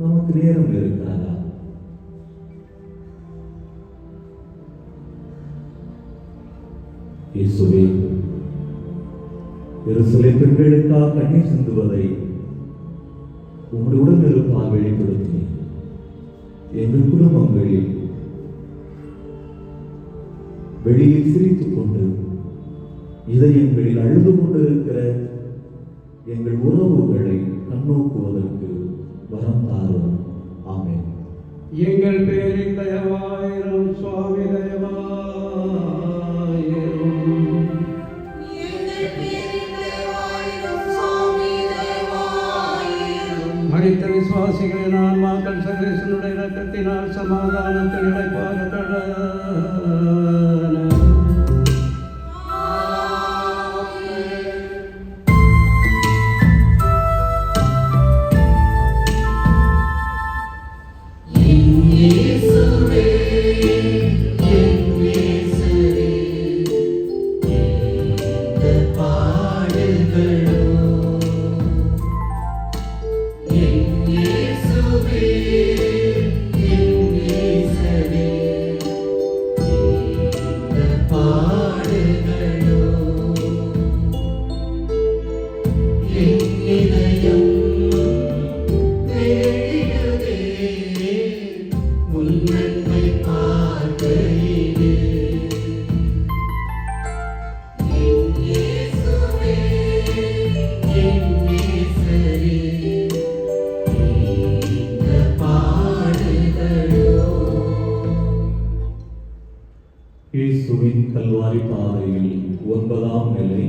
நமக்கு நேரம் இருக்கிறதா? இயேசுவே, எருசலேம் பெண்களுக்காக கண்ணீர் சிந்துவதை உங்களுடைய உடனிருப்பால் வெளிப்படுத்தி எங்கள் குடும்பங்களில் வெளியில் சிரித்துக் கொண்டு இதயங்களில் அழுது கொண்டிருக்கிற எங்கள் உறவுகளை கண்ணோக்குவதற்கு வரம் தாரும். ஆமென். எங்கள் பேரில் தயவாயிரும் சுவாமி, தயவாயிரும். மரித்த விசுவாசிகளின் ஆன்மாக்கள் சர்வேசனுடைய இரக்கத்தினால் சமாதானத்தில் இளைப்பாற கடன. இயேசுவின் கல்வாரி பாதையில் 9ஆம் நிலை.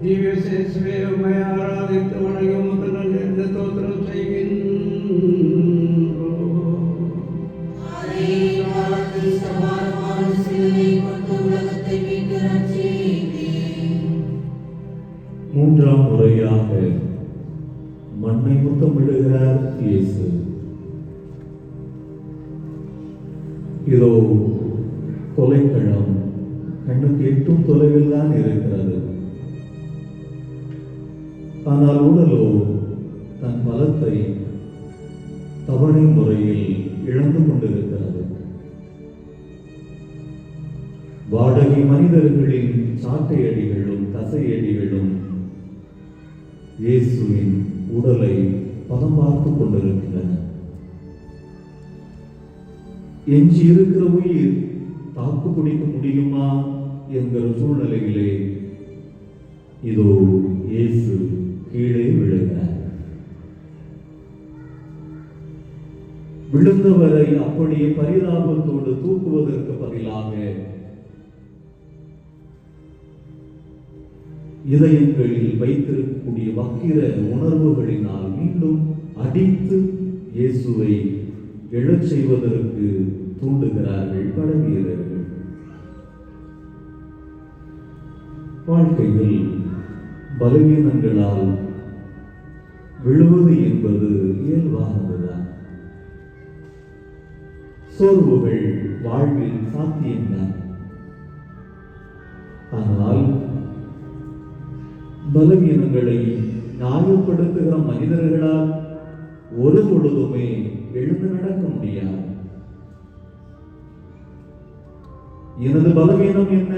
திவ்ய இயேசுவே, உம்மை ஆராதித்து வணங்கி உமக்கு நன்றி ஸ்தோத்திரம் செய்கின்றோம். மூன்றாம் முறையாக மண்ணை முத்தமிடுகிறார் இயேசு. இதோ கொலைக்களம் கண்ணுக்கு எட்டும் தொலைவில் தான் இருக்கிறது. ஆனால் உடலோ தன் பலத்தை தவணை முறையில் இழந்து கொண்டிருக்கிறது. வாடகை மனிதர்களின் சாட்டையடிகளும் தசையடிகளும் இயேசுவின் உடலை பதம் பார்த்து கொண்டிருக்கின்றன. எஞ்சி இருக்கிற உயிர் தாக்கு பிடிக்க முடியுமா என்கிற சூழ்நிலையிலே இதோ இயேசு கீழே விழுகிறார். விழுந்தவரை அப்படியே பரிதாபத்தோடு தூக்குவதற்கு பதிலாக இதயங்களில் வைத்திருக்கக்கூடிய வக்கிர உணர்வுகளினால் மீண்டும் அடித்து இயேசுவை எழச் செய்வதற்கு தூண்டுகிறார்கள் படைவீரர்கள். வாழ்க்கையில் பலவீனங்களால் விழுவது என்பது இயல்பானதுதான். சோர்வுகள் வாழ்வில் சாத்தியம்தான். ஆனால் பலவீனங்களை நியாயப்படுத்துகிற மனிதர்களால் ஒரு பொழுதுமே எழுந்து நடக்க முடியாது. எனது பலவீனம் என்ன,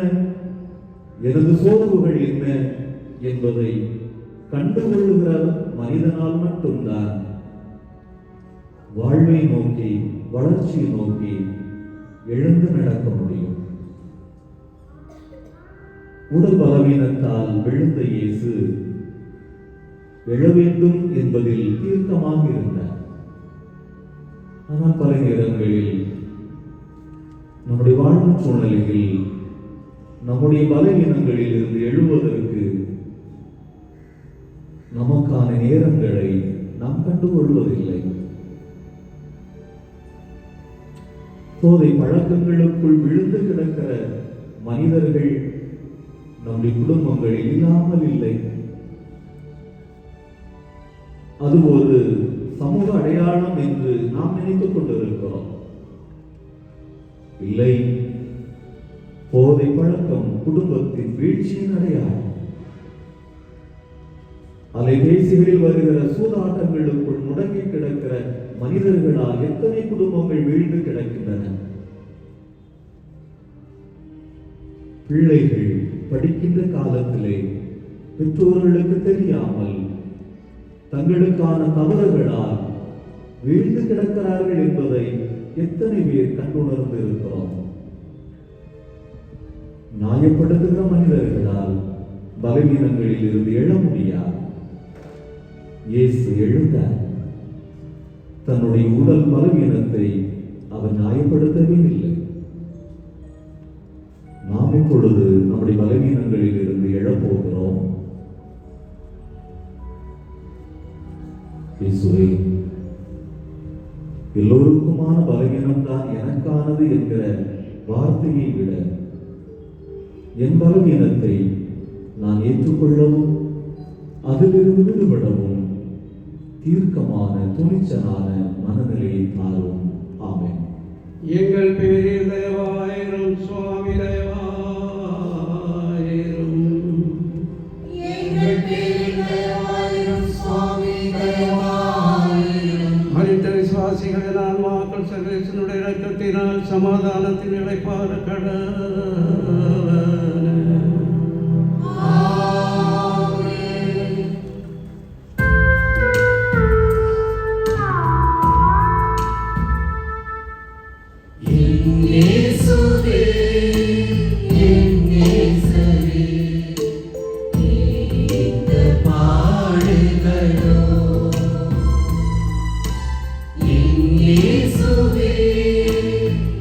எனது சோர்வுகள் என்ன என்பதை கண்டுகொள்ளுகிற மனிதனால் மட்டும்தான் வாழ்வை நோக்கி, வளர்ச்சியை நோக்கி எழுந்து நடக்க முடியும். உடல் பலவீனத்தால் விழுந்த இயேசு எழ வேண்டும் என்பதில் தீர்க்கமாக இருந்தார். ஆனால் பல நேரங்களில் நம்முடைய வாழ்வு சூழ்நிலையில் நம்முடைய பலவீனங்களில் இருந்து எழுவதற்கு நமக்கான நேரங்களை நாம் கண்டுகொள்வதில்லை. போதை பழக்கங்களுக்குள் விழுந்து கிடக்கிற மனிதர்கள் நம்முடைய குடும்பங்களில் இல்லாமல் இல்லை. அது ஒரு சமூக அடையாளம் என்று நாம் நினைத்துக் கொண்டிருக்கிறோம். இல்லை, போதை பழக்கம் குடும்பத்தின் வீழ்ச்சியின் அடையாளம். அலைபேசிகளில் வருகிற சூதாட்டங்களுக்குள் முடங்கி கிடக்கிற மனிதர்களால் எத்தனை குடும்பங்கள் வீழ்ந்து கிடக்கின்றன. பிள்ளைகள் படிக்கின்ற காலத்திலே பெற்றோர்களுக்கு தெரியாமல் தங்களுக்கான தவறுகளால் வீழ்ந்து கிடக்கிறார்கள் என்பதை எத்தனை பேர் கண்டுணர்ந்து இருக்கிறோம். நியாயப்படுத்துகிற மனிதர்களால் பலவீனங்களில் இருந்து எழ முடியாது. இயேசு எழுந்தார். தன்னுடைய உடல் பலவீனத்தை அவர் நியாயப்படுத்தவே இல்லை. நாம் இப்பொழுது நம்முடைய பலவீனங்களில் இருந்து எழப்போகிறோம். இயேசுவே, எல்லோருக்குமான பலவீனம் தான் எனக்கானது என்கிற வார்த்தையை விட என் பலவீனத்தை நான் ஏற்றுக்கொள்ளவும் அதிலிருந்து விடுபடவும் தீர்க்கமான துணிச்சலான மனநிலையை தாரும். ஆமென். எங்கள் பேரில் தயவாயிரும் சுவாமி, தயவாயிரும். எங்கள் பேரில் தயவாயிரும் சுவாமி, தயவாயிரும். மனித விசுவாசிகளின் ஆன்மாக்கள் சர்வேசனுடைய இரக்கத்தினால் சமாதானத்தின் இளைப்பாற இயேசுவே, இயேசுவே, இந்த பாடுகளோ இயேசுவே,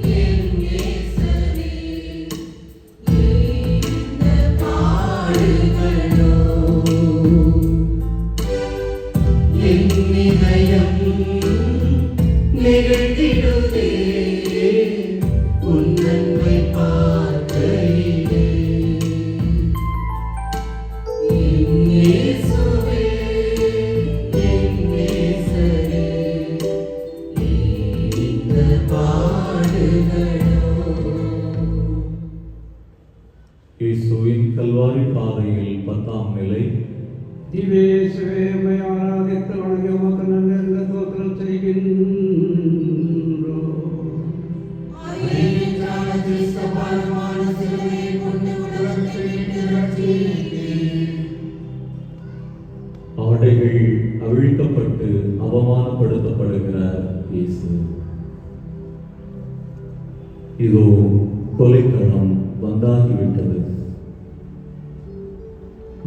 இயேசுவே, இந்த பாடுகளோ என் இதயம் நெகிழ்ந்திடுதே உன்னை பார்க்கையிலே. இயேசுவே, இயேசுவே, இந்த பாடுகளோ. இயேசுவின் கல்வாரி பாதையில் 10ஆம் நிலை. திவ்யேசுவே, உம்மை ஆராதித்து வணங்கி உமக்கு நன்றி தோத்திரம் செய்கின்றோம். ஆடைகள் அவிழ்க்கப்பட்டு அவமானப்படுத்தப்படுகிறார் இயேசு. இதோ கொலைக்களம் வந்தாகிவிட்டது.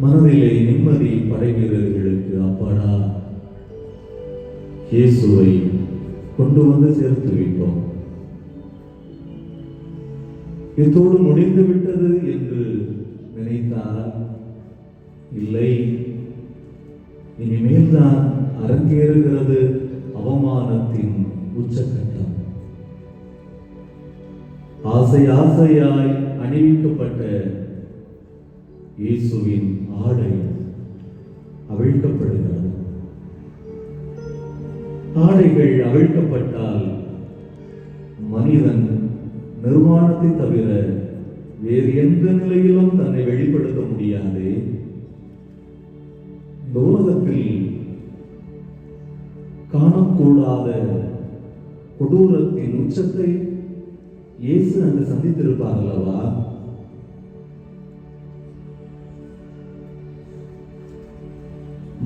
மனதிலே நிம்மதி படைவீரர்களுக்கு அப்பாடா, இயேசுவை கொண்டு வந்து சேர்த்து விட்டோம், இதோடு முடிந்து விட்டது என்று நினைத்தால் இல்லை, இனிமேல் தான் அரங்கேறுகிறது அவமானத்தின் உச்சக்கட்டம். ஆசை ஆசையாய் அணிவிக்கப்பட்ட இயேசுவின் ஆடை அவிழ்க்கப்படுகிறது. ஆடைகள் அவிழ்க்கப்பட்டால் மனிதன் நிர்வாணத்தை தவிர வேறு எந்த நிலையிலும் தன்னை வெளிப்படுத்த முடியாது. இந்த உலகத்தில் காணக்கூடாத கொடூரத்தின் உச்சத்தை இயேசு அங்கு சந்தித்திருப்பார் அல்லவா?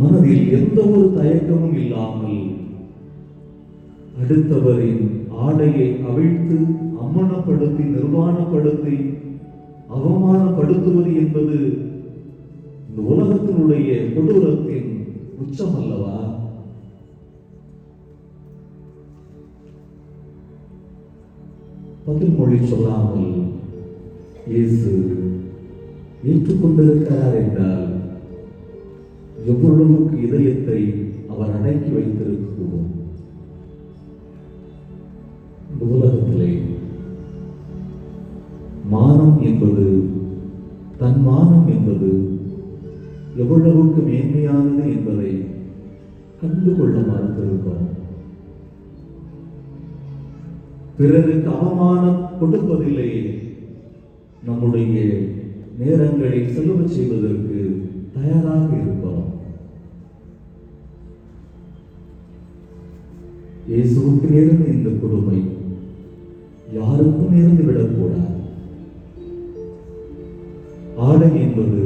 மனதில் எந்த ஒரு தயக்கமும் இல்லாமல் அடுத்தவரின் ஆடையை அவிழ்த்து அம்மனப்படுத்தி நிர்வாணப்படுத்தி அவமானப்படுத்துவது என்பது இந்த உலகத்தினுடைய கொடூரத்தின் உச்சம் அல்லவா? பதில் மொழி சொல்லாமல் இயேசு ஏற்றுக்கொண்டிருக்கிறார் என்றால் எவ்வளவுக்கு இதயத்தை அவர் அடக்கி வைத்திருக்கிறோம். இந்த உலகத்திலே மானம் என்பது, தன் மானம் என்பது எவ்வளவுக்கு மேன்மையானது என்பதை கண்டுகொள்ள மறுத்திருக்கிறோம். பிறருக்கு அவமானம் கொடுப்பதிலே நம்முடைய நேரங்களை செலவு செய்வதற்கு தயாராக இருக்கிறோம். இயேசுவுக்கு நேர்ந்த இந்த கொடுமை யாருக்கும் நேர்ந்து விடக்கூடாது. ஆடை என்பது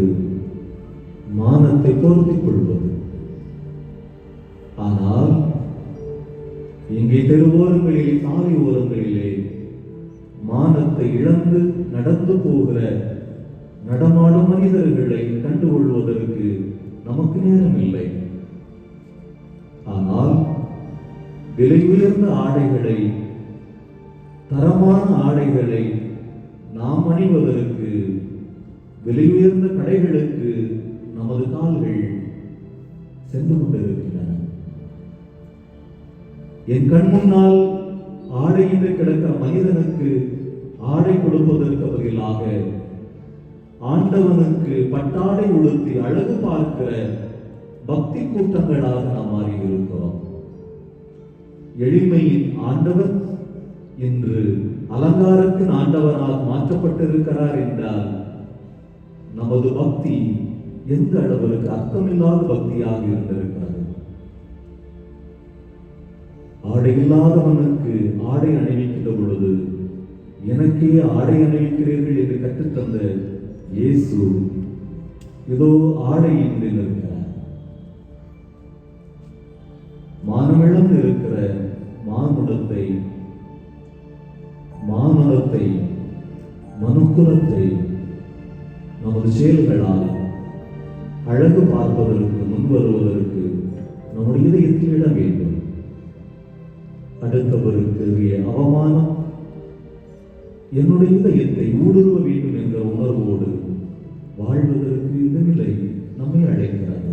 மானத்தை பொருத்திக் கொள்வது. ஆனால் இங்கே தெருவோரங்களிலே, சாலை ஓரங்களிலே மானத்தை இழந்து நடந்து போகிற நடமாடும் மனிதர்களை கண்டுகொள்வதற்கு நமக்கு நேரம் இல்லை. ஆனால் விலை உயர்ந்த ஆடைகளை, தரமான ஆடைகளை நாம் அணிவதற்கு விலை உயர்ந்த கடைகளுக்கு நமது கால்கள் சென்று கொண்டிருக்கின்றன. என் கண் முன்னால் ஆடையின்றி கிடக்கிற மனிதனுக்கு ஆடை கொடுப்பதற்கு பதிலாக ஆண்டவனுக்கு பட்டாடை உடுத்தி அழகு பார்க்கிற பக்தி கூட்டங்களாக நாம் மாறி இருக்கிறோம். எளிமையின் ஆண்டவர் இன்று அலங்காரத்தின் ஆண்டவராக மாற்றப்பட்டிருக்கிறார் என்றால் நமது பக்தி எந்த அளவிற்கு அர்த்தமில்லாத பக்தியாக இருந்திருக்கிறது. ஆடை இல்லாதவனுக்கு ஆடை அணிவிக்கின்ற பொழுது எனக்கே ஆடை அணிவிக்கிறீர்கள் என்று கற்றுத்தந்த இயேசு ஏதோ ஆடையின்றி இருக்கிறார். மானமிழந்து இருக்கிற மானுடத்தை மனுக்குலத்தை நமது செயல்களால் அழகு பார்ப்பதற்கு முன்வருவதற்கு நம்முடைய இதயத்தில் இட வேண்டும். அடுத்தவருக்கு அவமானம் என்னுடைய இதயத்தை ஊடுருவ வேண்டும் என்ற உணர்வோடு வாழ்வதற்கு இந்த நிலை நம்மை அழைக்கிறது.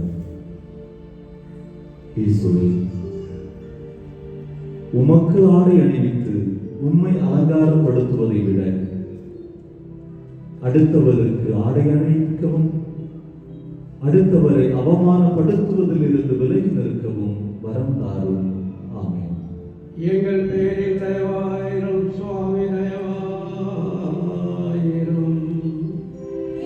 இயேசுவே, உமக்கு ஆடை அணிவித்து உம்மை அலங்காரப்படுத்துவதை விட அடுத்தவருக்கு ஆடை அணிவிக்கவும் அடுத்தவரை அவமானப்படுத்துவதில் இருந்து விலகி நிற்கவும் வரம் தாரும். ஆமென். எங்கள் பேரில் தயவாயிரும் சுவாமி, தயவாயிரும்.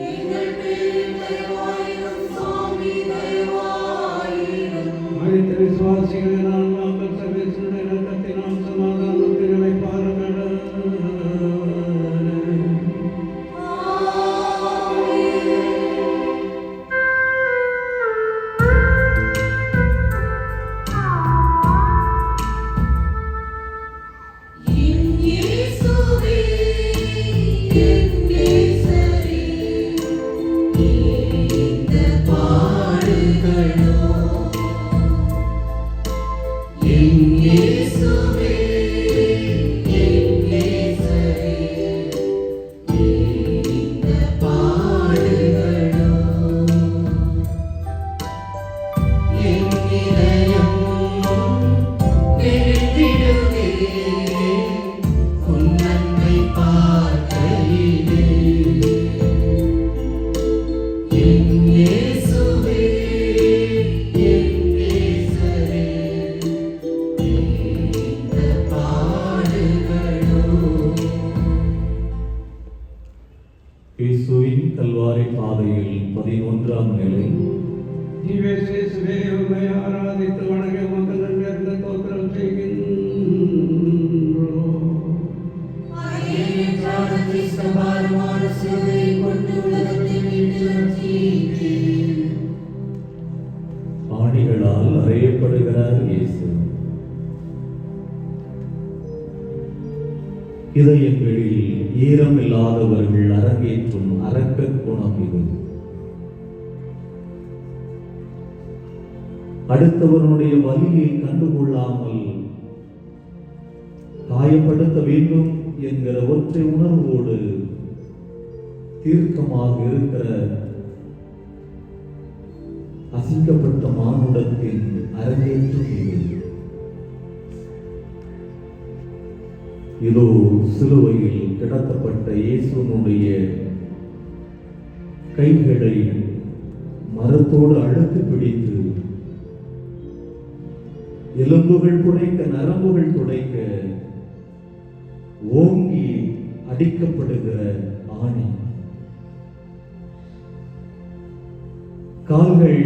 எங்கள் பேரில் தயவாயிரும் சுவாமி, தயவாயிரும். மனித விசுவாசிகளை நான் நாங்கள் சர்வேஸ்வருடைய இரக்கத்தினால் சமாதானத்தில் நிலைப்பார்கள். உன் நன்மை பார்க்க ஒன்றாம் நிலை. திவ்யசேசுவே உம்மை ஆராதித்து வணங்கி உமக்கு நன்றி தோத்திரம் செய்கின்றோம். அரியணைக்கான கிறிஸ்த பாரமான சிலுவையை கொண்டு உலகத்தை மீட்டு ரட்சித்தீர். ஆணிகளால் அறையப்படுகிறார் இயேசு. இதயங்களில் ஈரம் இல்லாதவர்கள் அரங்கேற்றும் அரக்கக் குணம் இது. அடுத்தவனுடைய வலியை கண்டுகொள்ளாமல் காயப்படுத்த வேண்டும் என்கிற ஒற்றை உணர்வோடு தீர்க்கமாக இருக்கிற அசிங்கப்பட்ட மானுடத்தின் அரங்கேற்றம் இது. இதோ சிலுவையில் கிடத்தப்பட்ட இயேசுனுடைய கைகளை மரத்தோடு அழுத்தி பிடித்து எலும்புகள் துடைக்க, நரம்புகள் துடைக்க ஓங்கி அடிக்கப்படுகிற ஆணி. கால்கள்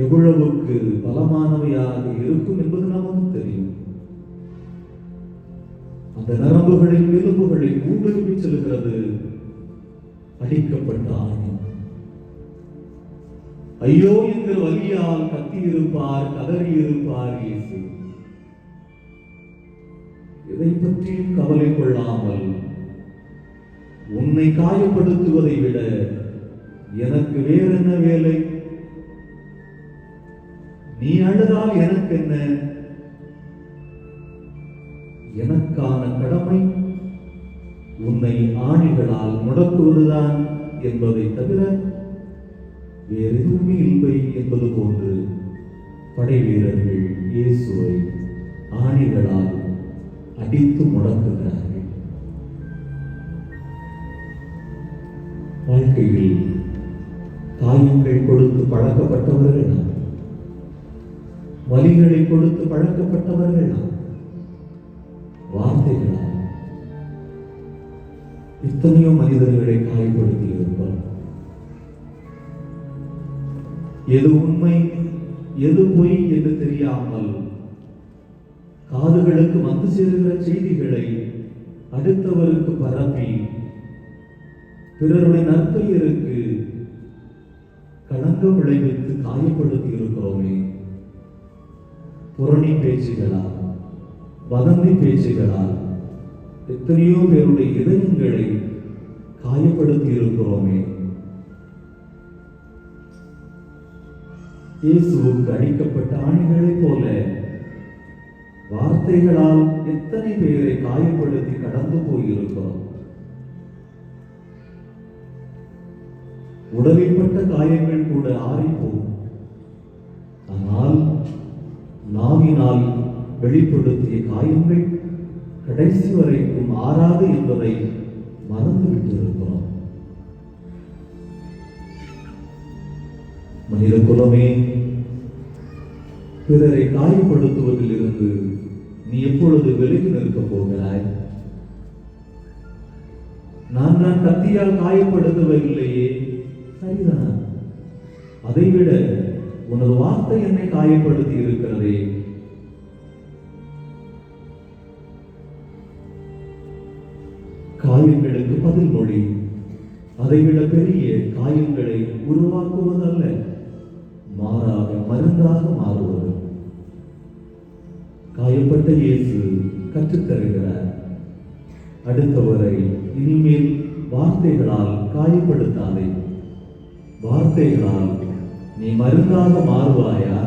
எவ்வளவுக்கு பலமானவையாக இருக்கும் என்பது நமக்கு தெரியும். அந்த நரம்புகளின் எலும்புகளை ஊடுருவி செல்கிறது அடிக்கப்பட்ட ஆணி. ஐயோ என்கிற வலியால் கத்தியிருப்பார், கதறியிருப்பார் இயேசு. இதை பற்றியும் கவலை கொள்ளாமல், உன்னை காயப்படுத்துவதை விட எனக்கு வேற என்ன வேலை? நீ அழுதால் எனக்கு என்ன? எனக்கான கடமை உன்னை ஆணிகளால் முடக்குவதுதான் என்பதை தவிர வேறு எதுவுமே இல்லை என்பது போன்று படை வீரர்கள் இயேசுவை ஆணிகளால் அடித்து முடக்குகிறார்கள். வாழ்க்கையில் காயங்கள் கொடுத்து பழக்கப்பட்டவர்கள் நாம், வலிகளை கொடுத்து பழக்கப்பட்டவர்கள் நாம். வார்த்தைகளால் எத்தனையோ மனிதர்களை காயப்படுத்தி இருப்பார். எது உண்மை எது பொய் என்று தெரியாமல் காதுகளுக்கு வந்து சேருகிற செய்திகளை அடுத்தவருக்கு பரப்பி பிறருடைய நற்பெயருக்கு களங்கம் விளைவித்து காயப்படுத்தி இருக்கிறோமே. புரணி பேச்சுகளால், வதந்தி பேச்சுகளால் எத்தனையோ பேருடைய இதயங்களை காயப்படுத்தி இருக்கிறோமே. இயேசுவுக்கு அடிக்கப்பட்ட ஆணிகளைப் போல வார்த்தைகளால் எத்தனை பேரை காயப்படுத்தி கடந்து போயிருக்கிறோம். உடலில்பட்ட காயங்கள் கூட ஆறிப்போகும். ஆனால் நாவினால் வெளிப்படுத்திய காயங்கள் கடைசி வரைக்கும் ஆறாது என்பதை மறந்துவிட்டிருக்கிறோம். மனித குலமே, பிறரை காயப்படுத்துவதில் இருந்து நீ எப்பொழுது விலகி நிற்கப் போகிறாய்? நான் கத்தியால் காயப்படுத்தவில்லையே, சரிதான். அதைவிட உனது வார்த்தை என்னை காயப்படுத்தி இருக்கிறதே. காயங்களுக்கு பதில் மொழி அதைவிட பெரிய காயங்களை உருவாக்குவதல்ல, மாறாக மருந்தாக மாறுவது. காயப்பட்ட இயேசு கற்றுத்தருகிறார், அடுத்தவரை இனிமேல் வார்த்தைகளால் காயப்படுத்தாதே. வார்த்தைகளால் நீ மருந்தாக மாறுவாயா?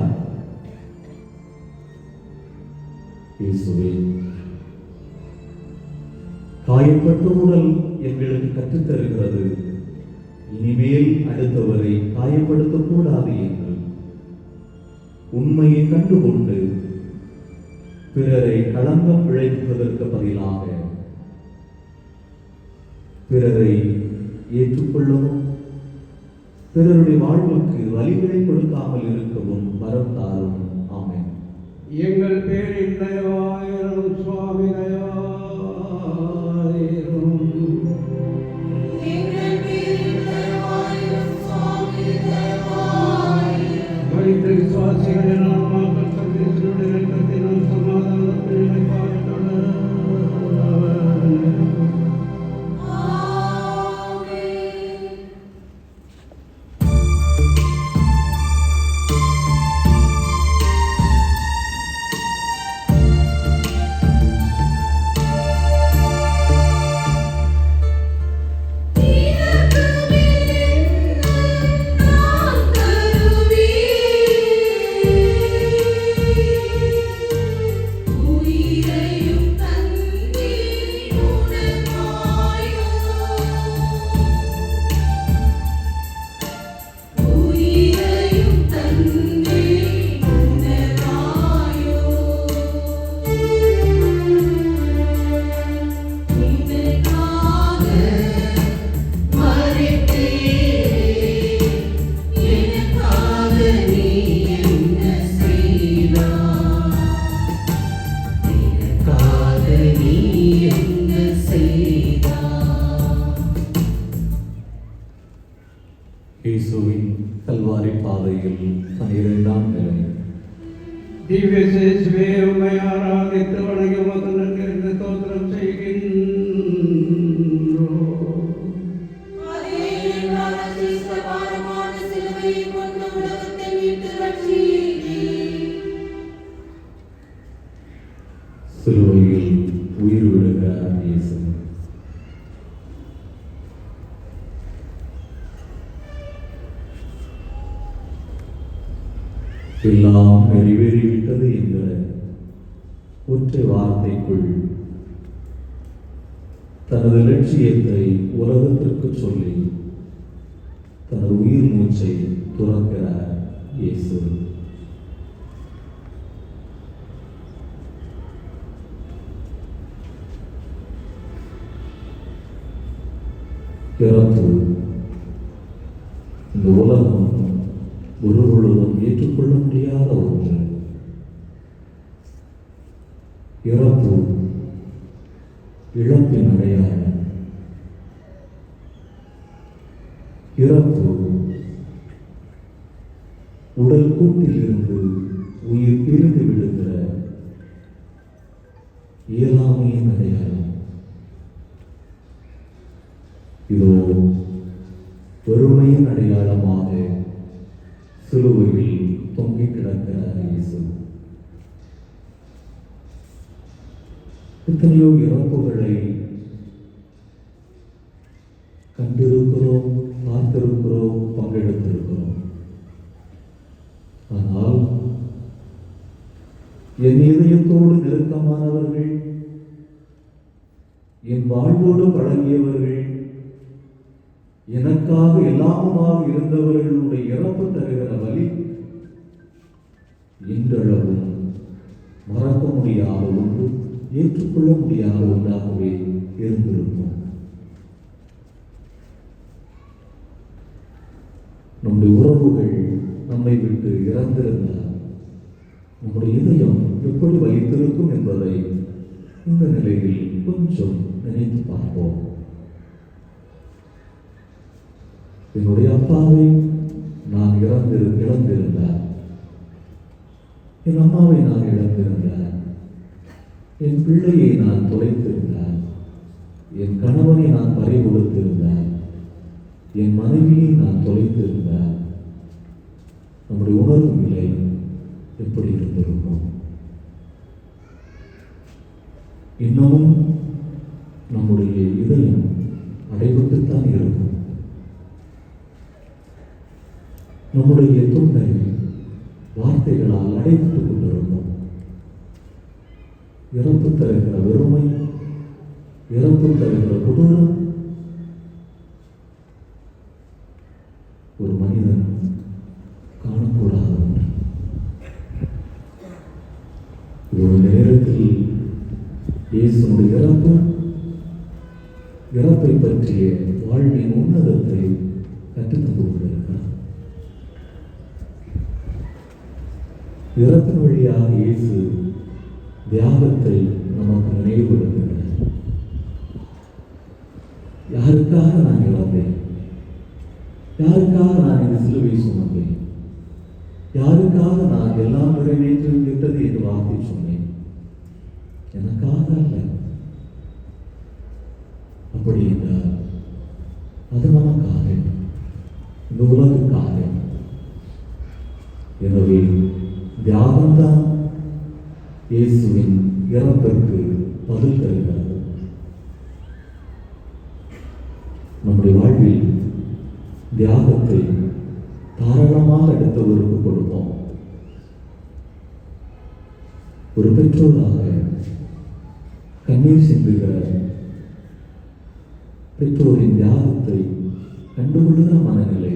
இயேசுவே, காயப்பட்ட உடல் எங்களுக்கு கற்றுத்தருகிறது, இனிமேல் அடுத்தவரை காயப்படுத்தக்கூடாது என்று. உண்மையை கண்டுகொண்டு பிறரை களங்கம் விளைவிப்பதற்கு பதிலாக பிறரை ஏற்றுக்கொள்ளவும் பிறருடைய வாழ்வுக்கு வலிகளை கொடுக்காமல் இருக்கவும் வரம் தாரும். ஆமென். எங்கள் பேரில் தயவாயிரும் சுவாமி, தயவாயிரும். எங்கள் பேரில் தயவாயிரும் இயேசுவே உம்மை ஆராதித்து வணங்கி உமக்கு நன்றி என்று ஸ்தோத்திரம் செய்கின்றோம். அதே என்றால் கிறிஸ்து பாரமான சிலுவையை கொண்டு உலகத்தை மீட்டு ரட்சித்தீர். சிலுவையில் உயிர் விடுகிறார் இயேசு. எல்லாம் நிறைவேறிவிட்டது என்கிற ஒற்றை வார்த்தைக்குள் தனது லட்சியத்தை உலகத்திற்கு சொல்லி தனது உயிர் மூச்சை துறக்கிறார் இயேசு. இறப்பு இந்த உலகம் ஒரு பொழுதும் ஏற்றுக்கொள்ள முடியாத ஒன்று. இறப்பு இழப்பின் அடையாளம். இறப்பு உடல் கூட்டிலிருந்து உயிர் பிரிந்து விடுகிற இயலாமையின் அடையாளம். இதோ பெருமையின் அடையாளமாக சிலுவையில் தொங்கி கிடக்கிறார் இயேசு. எத்தனையோ இறப்புகளை கண்டிருக்கிறோம், பார்த்திருக்கிறோம், பங்கெடுத்திருக்கிறோம். ஆனால் என் இதயத்தோடு நெருக்கமானவர்கள், என் வாழ்வோடு பழகியவர்கள், எனக்காக எல்லாமுமாக இருந்தவர்களுடைய இறப்பு தருகிற வலி இன்றளவும் மறக்க முடியாத ஒன்று, ஏற்றுக்கொள்ள முடியாத ஒன்றாகவே இருந்திருக்கும். நம்முடைய உறவுகள் நம்மை விட்டு இறந்திருந்தால் நம்முடைய இதயம் எப்படி வைத்திருக்கும் என்பதை இந்த நிலையில் கொஞ்சம் நினைத்து பார்ப்போம். என்னுடைய அப்பாவை நான் இழந்திருந்தார், என் அம்மாவை நான் இழந்திருந்தார், என் பிள்ளையை நான் தொலைத்திருந்தார், என் கணவனை நான் பறி கொடுத்திருந்தார், என் மனைவியை நான் தொலைத்திருந்தார், நம்முடைய உணர்வு நிலை எப்படி இருந்திருக்கும்? இன்னமும் நம்முடைய இதயம் அடைபட்டுத்தான் இருக்கும். நம்முடைய தொண்டை வார்த்தைகளால் அடைபட்டுக் கொண்டிருக்கும். இறப்பு தருகிற வெறுமை, இறப்பு தருகிற கொடூரம் ஒரு மனிதன் காணக்கூடாத ஒன்று. ஒரு நேரத்தில் இயேசுடைய இறப்பை பற்றிய வாழ்வின் உன்னதத்தை கற்றுத்தந்து கொண்டிருக்கிறார். இறப்பின் வழியாக இயேசு தியாகத்தை நமக்கு நினைவுபடுத்துகிறார். யாருக்காக நான் இறந்தேன்? யாருக்காக நான் இந்த சிலுவை சுமந்தேன்? யாருக்காக நான் எல்லாம் நிறைவேற்றி விட்டது என்று வார்த்தை சொன்னேன்? எனக்காக அல்ல. அப்படி என்றால் அது நமக்காக, இந்த உலகுக்காக. எனவே தியாகம்தான் இயேசுவின் இறப்பிற்கு பதில் தருகிறது. நம்முடைய வாழ்வில் தியாகத்தை தாராளமாக எடுத்தவருக்கு கொடுப்போம். ஒரு பெற்றோராக கண்ணீர் சிந்துகிற பெற்றோரின் தியாகத்தை கண்டுகொள்கிற மனநிலை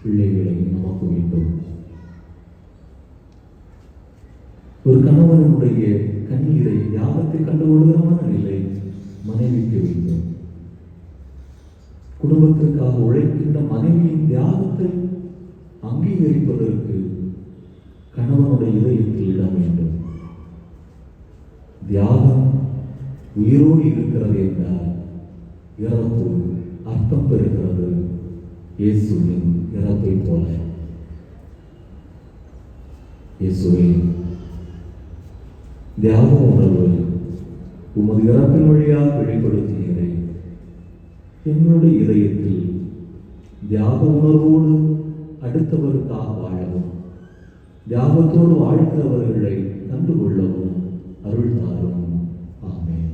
பிள்ளைகளை நமக்கு வேண்டும். ஒரு கணவனுடைய கண்ணீரை தியாகத்தை கண்டுகொள்கிற மனநிலை மனைவிக்கு வேண்டும். குடும்பத்திற்காக உழைக்கின்ற மனைவியின் தியாகத்தை அங்கீகரிப்பதற்கு கணவனுடைய இதயத்தில் இடம் வேண்டும். தியாகம் உயிரோடு இருக்கிறது என்றால் இறப்பு அர்த்தம் பெறுகிறது. இயேசுவின் இறப்பை போல. இயேசுவே, தியாக உணர்வு உமது இறப்பின் வழியாக வெளிப்படுத்தியதை என்னுடைய இதயத்தில் தியாக உணர்வோடு அடுத்தவருக்காக வாழவும் தியாகத்தோடு வாழ்கிறவர்களை கண்டுகொள்ளவும் அருள் தாரும். ஆமென்.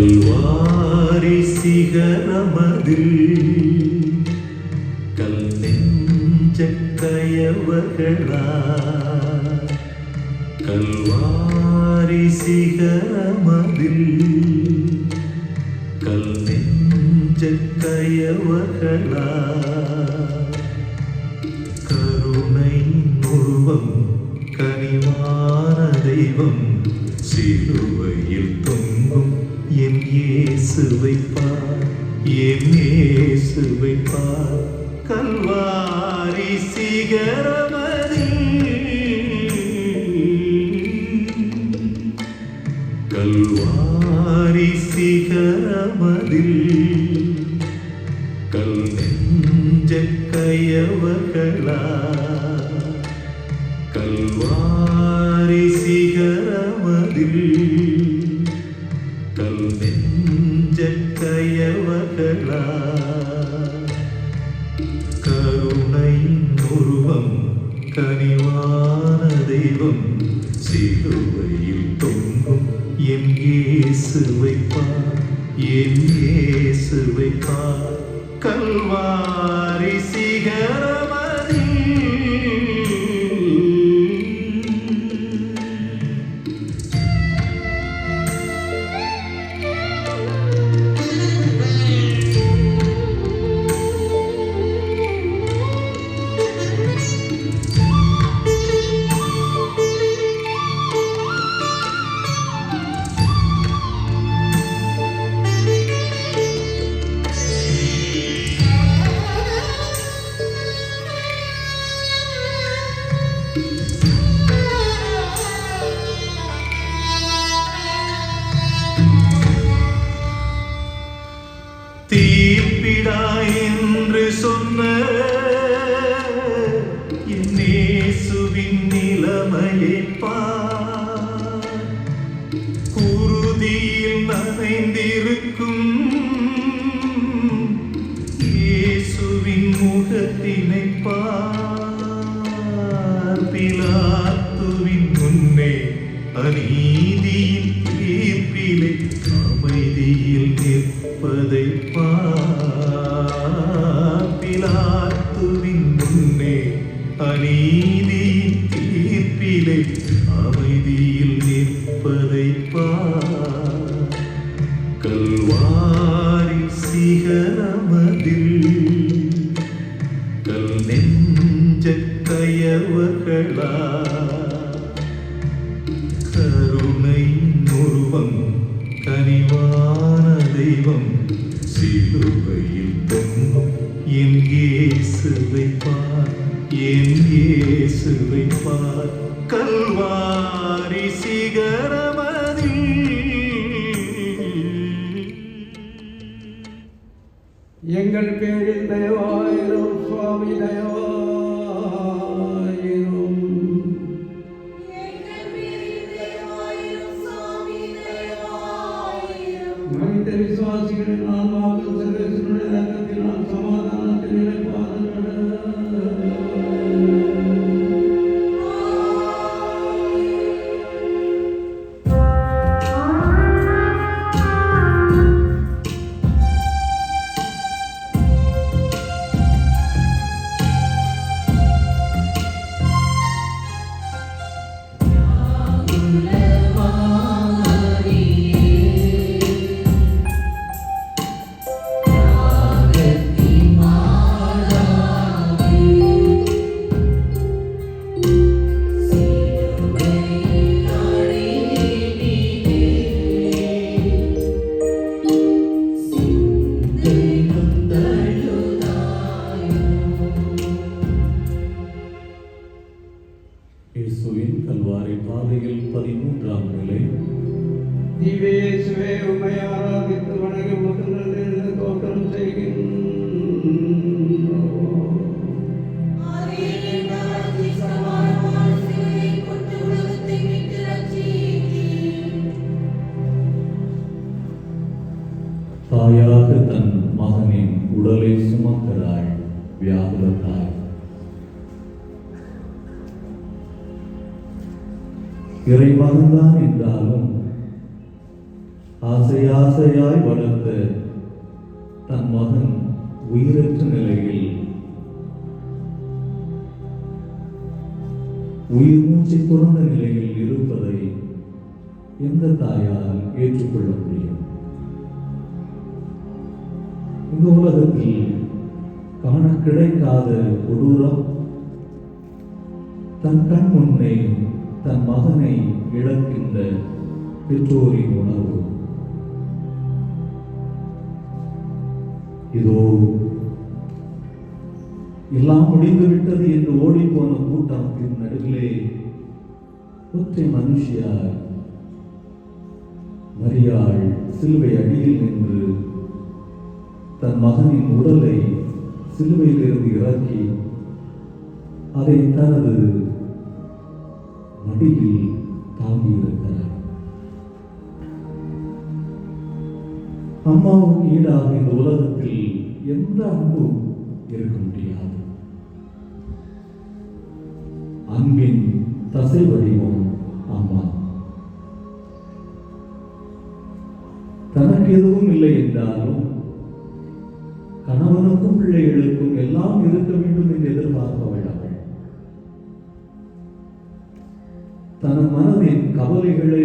கல்வாரி சிகரமதில் கல் நெஞ்ச கயவர்களா கல்வாரி சிகரமதில் கல் நெஞ்ச கயவர்களா கருணை உருவம் கனிவான தெய்வம் சிலுவையில் தொங்கும் என் இயேசுவை பார், என் இயேசுவை பார். கல்வாரி சிகரமதில் கல்வாரி சிகரமதில் கல் நெஞ்ச கயவர்களா கல்வாரி சிகரமதில் கல் நெஞ்ச கயவர்களா கருணை உருவம் கனிவான தெய்வம் சிலுவையில் தொங்கும் என் இயேசுவை பார், என் இயேசுவை பார். கல்வாரி சிகரமதில் தீர்ப்பிடா என்று சொன்ன என் இயேசுவின் நிலைமையை பார், குருதியில் நனைந்திருக்கும் இயேசுவின் முகத்தினை பார். பிலாத்துவின் முன்னே அநீதியின் தீர்ப்பிலே அமைதியில் நிற்பதை பார். பிலாத்துவின் முன்னே அநீதியின் தீர்ப்பிலே அமைதியில் நிற்பதை பார். கல்வாரி சிகரமதில் கல் நெஞ்ச கயவர்களா கருணை உருவம் கனிவான தெய்வம் சிலுவையில் தொங்கும் என் இயேசுவை பார், என் இயேசுவை பார். கல்வாரி சிகரமதில் எங்கள் பேரில் தயவாயிரும் சுவாமி தயவாயிரும். மனித விசுவாசிகளின் ஆன்மாக்கள் சர்வேஸ்வரனுடைய இரக்கத்தினால் சமாதானத்தில் இளைப்பாறுகின்றன. இயேசுவின் கல்வாரி பாதையில் 13ஆம் நிலை. திவ்யேசுவே உம்மை ஆராதித்து வணங்கி உமக்கு நன்றி என்று தோற்றம் செய்கின்றோம். தாயாக தன் மகனின் உடலை சுமக்கிறாள் வியாகுல தாய். இறைமகன்தான் என்றாலும் ஆசையாய் வளர்த்த தன் மகன் உயிரற்ற நிலையில் உயிர் மூச்சை துறந்த நிலையில் இருப்பதை எந்த தாயால் ஏற்றுக்கொள்ள முடியும்? இந்த உலகத்தில் காண கிடைக்காத கொடூரம் தன் கண் முன்னே தன் மகனை இழக்கின்ற பெற்றோரின் உணர்வு. இதோ எல்லாம் முடிந்துவிட்டது என்று ஓடிப்போன கூட்டத்தின் நடுவிலே ஒற்றை மனுஷியார் மரியாள் சிலுவை அடியில் நின்று தன் மகனின் உடலை சிலுவையிலிருந்து இறக்கி அதை தனது மடியில் தாங்கியிருக்கிறார். அம்மாவுக்கு ஈடாக இந்த உலகத்தில் எந்த அன்பும் இருக்க முடியாது. அன்பின் தசை வடிவம் அம்மா. தனக்கு எதுவும் இல்லை என்றாலும் கணவனுக்கும் பிள்ளைகளுக்கும் எல்லாம் இருக்க வேண்டும் என்று எதிர்பார்ப்பவள் அவள். தன் மனதின் கவலைகளை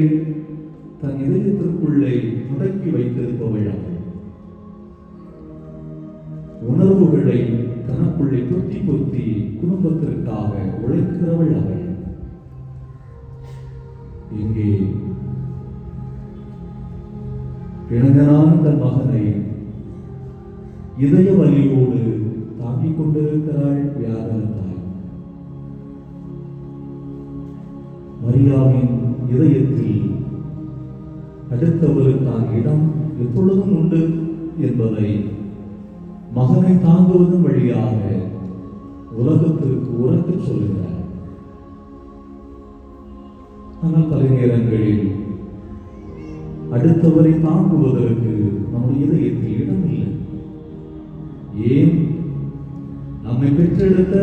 தன் இதயத்திற்குள்ளே முடக்கி வைத்திருப்பவள் அவள். உணர்வுகளை தனக்குள்ளே பொத்தி பொத்தி குடும்பத்திற்காக உழைக்கிறவள் அவள். இங்கே இளைஞனான தன் மகனை இதய வலியோடு தாங்கிக் கொண்டிருக்கிறாள் வியாகுல தாய். மரியாவின் இதயத்தில் அடுத்தவருக்கான இடம் எப்பொழுதும் உண்டு என்பதை மகனை தாங்குவதன் வழியாக உலகத்திற்கு உரக்கச் சொல்கிறார். ஆனால் பல நேரங்களில் அடுத்தவரை தாங்குவதற்கு நம்முடைய இதயத்தில் இடம் இல்லை. ஏன் நம்மை பெற்றெடுத்த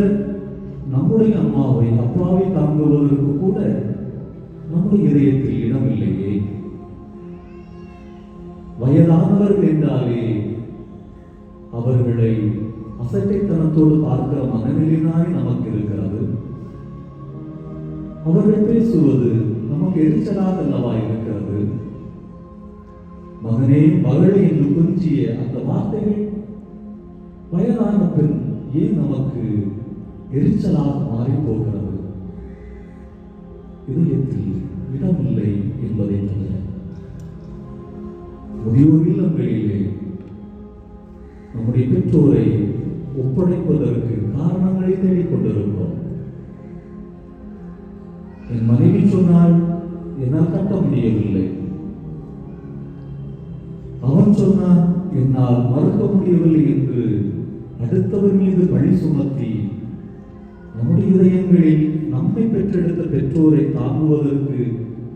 நம்முடைய அம்மாவை அப்பாவை தாங்குவதற்கு கூட நம்முடைய இதயத்தில் இடம் இல்லையே. வயதானவர்கள் என்றாலே அவர்களை அசட்டைத்தனத்தோடு பார்க்கிற மனநிலைதானே நமக்கு இருக்கிறது. அவர்கள் பேசுவது நமக்கு எரிச்சலாக அல்லவா இருக்கிறது. மகனே மகளே என்று கொஞ்சிய அந்த வார்த்தைகள் வயதான பெண் ஏன் நமக்கு எரிச்சலாக மாறி போகிறது? இதயத்தில் இடமில்லை என்பதை தவிர முதியோர் இல்லங்களிலே நம்முடைய பெற்றோரை ஒப்படைப்பதற்கு காரணங்களை தேடிக் கொண்டிருக்கிறோம். என் மனைவி சொன்னால் என்னால் கட்ட முடியவில்லை, அவன் சொன்னான் என்னால் மறுக்க முடியவில்லை என்று அடுத்தவர் மீது பழி சுமத்தி நம்முடைய இதயங்களில் நம்மை பெற்றெடுத்த பெற்றோரை தாங்குவதற்கு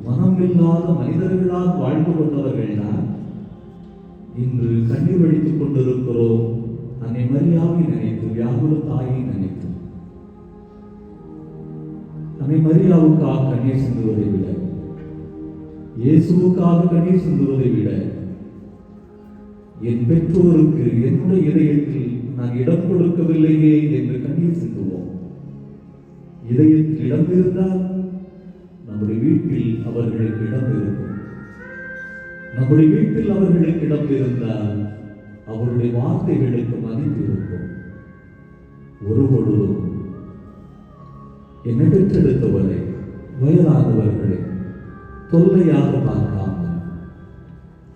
மனமில்லாத மனிதர்களாக வாழ்ந்து கொண்டவர்கள் தான் இன்று கண்ணீர் வடித்துக் கொண்டிருக்கிறோம். அன்னை மரியாவை நினைத்து, வியாகுல தாயை நினைத்து. அன்னை மரியாவுக்காக கண்ணீர் சிந்துவதை விட, இயேசுவுக்காக கண்ணீர் சிந்துவதை விட, என் பெற்றோருக்கு என்னுடைய இதயத்தில் நான் இடம் கொடுக்கவில்லையே என்று கண்ணீர் சிந்துவோம். இதயத்தில் இடம் இருந்தால் நம்முடைய வீட்டில் அவர்களுக்கு இடம் இருக்கும். நம்முடைய வீட்டில் அவர்களுக்கு இடம் இருந்தால் அவருடைய வார்த்தைகளுக்கு மதிப்பு இருக்கும். ஒரு பொழுதும் என்னை பெற்றெடுத்தவரை, வயதானவர்களை தொல்லையாக பார்க்காமல்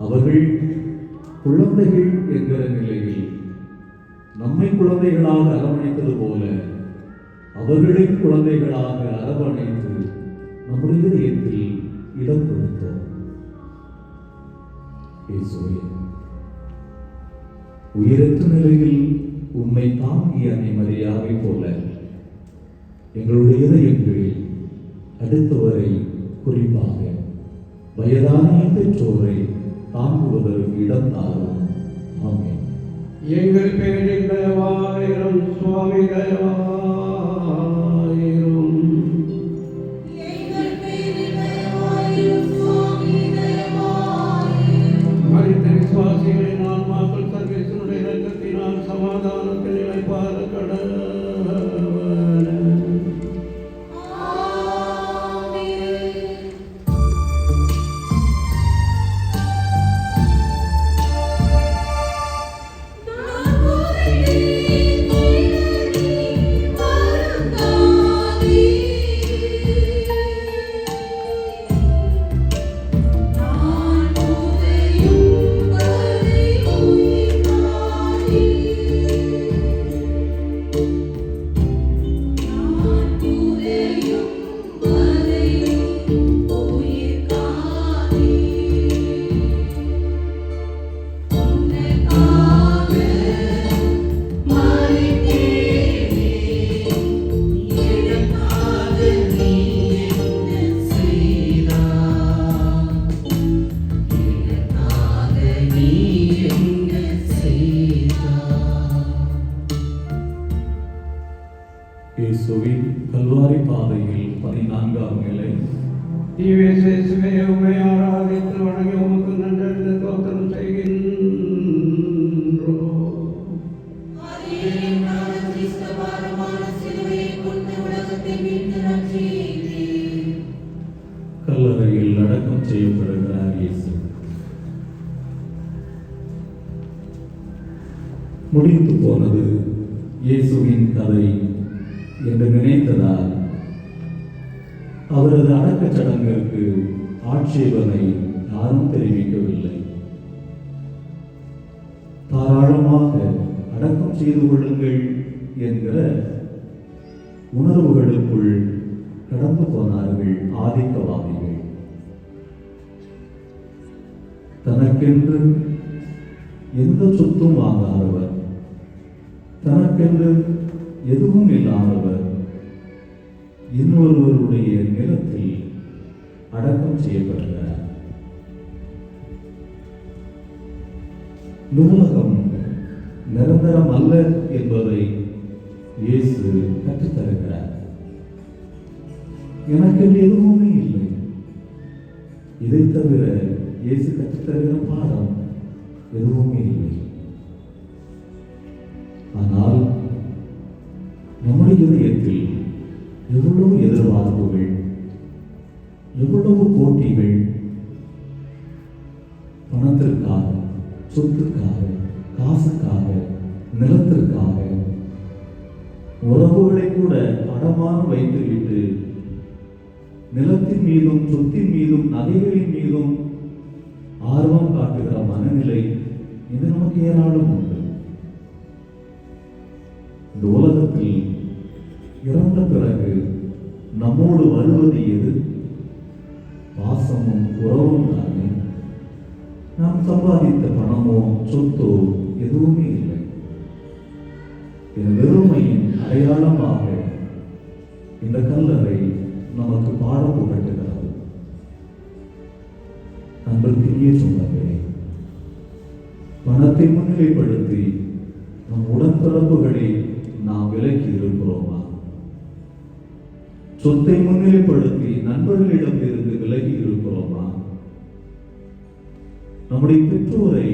அவர்கள் குழந்தைகள் என்கிற நிலையில் நம்மை குழந்தைகளாக அரவணைத்தது போல அவர்களின் குழந்தைகளாக அரவணைத்து நம்முடைய இதயத்தில் இடம் கொடுத்தோம். இயேசுவே, உயிரற்ற நிலையில் உம்மை தாங்கிய அன்னை மரியாவை போல எங்களுடைய இதயங்களில் அடுத்தவரை, குறிப்பாக வயதான பெற்றோரை தாங்குவதற்கு இடம் தாரும். ஆமென். எங்கள் பேரில் தயவாயிரும் சுவாமி, தயவாயிரும். எங்கள் பேரில் தயவாயிரும் சுவாமி, தயவாயிரும். மரித்த விசுவாசிகளின் ஆன்மாக்கள் சர்வேசனுடைய இரக்கத்தினால் சமாதானத்தில் நிலைப்பார கடவுள். இயேசுவின் கல்வாரி பாதையில் 14ஆம் நிலை. இயேசுவே, உம்மை ஆராதித்து வணங்கி உமக்கு நன்றி தோத்திரம் செய்கின்றோம். ஆதியிலே கிறிஸ்து பாரமான சிலுவையை கொண்டு உலகத்தை மீட்டு ரட்சித்தீர். கல்லறையில் அடக்கம் செய்யப்படுகிறார் இயேசு. முடிந்து போனது இயேசுவின் கதை என்று நினைத்ததால் அவரது அடக்கச் சடங்கிற்கு ஆட்சேபனை யாரும் தெரிவிக்கவில்லை. தாராளமாக அடக்கம் செய்து கொள்ளுங்கள் என்கிற உணர்வுகளுக்குள் கடந்து போனார்கள் ஆதிக்கவாதிகள். தனக்கென்று எந்த சொத்தும் வாங்காதவர், தனக்கென்று எதுவும் இல்லாதவர் இன்னொருவருடைய நிலத்தில் அடக்கம் செய்யப்படுகிறார். நூலகம் நிரந்தரம் அல்ல என்பதை இயேசு கற்றுத்தருகிறார். எனக்கு எதுவுமே இல்லை. இதை தவிர இயேசு கற்றுத்தருகிற பாடம் எதுவுமே இல்லை. ஆனால் நம்முடைய இதயத்தில் எவ்வளவு எதிர்பார்ப்புகள், எவ்வளவு போட்டிகள், பணத்திற்காக, சொத்துக்காக, காசுக்காக, நிலத்திற்காக, உறவுகளை கூட பணமாக வைத்துவிட்டு நிலத்தின் மீதும் சொத்தின் மீதும் நகைகளின் மீதும் ஆர்வம் காட்டுகிற மனநிலை இது நமக்கு ஏராளம் உண்டு. இந்த உலகத்தில் இறந்த பிறகு நம்மோடு வருவது எது? பாசமும் உறவும் தானே. நாம் சம்பாதித்த பணமோ சொத்தோ எதுவுமே இல்லை. இந்த வெறுமையின் அடையாளமாக இந்த கல்லறை நமக்கு பாடம் புகட்டுகிறது. அன்பிற்குரிய சொந்தங்களே, பணத்தை முன்னிலைப்படுத்தி நம் உடன்பிறப்புகளை நாம் விலக்கி இருக்கிறோமா? சொத்தை முன்னிலைப்படுத்தி நண்பர்களிடம் இருந்து விலகி இருக்கிறோமா? நம்முடைய பெற்றோரை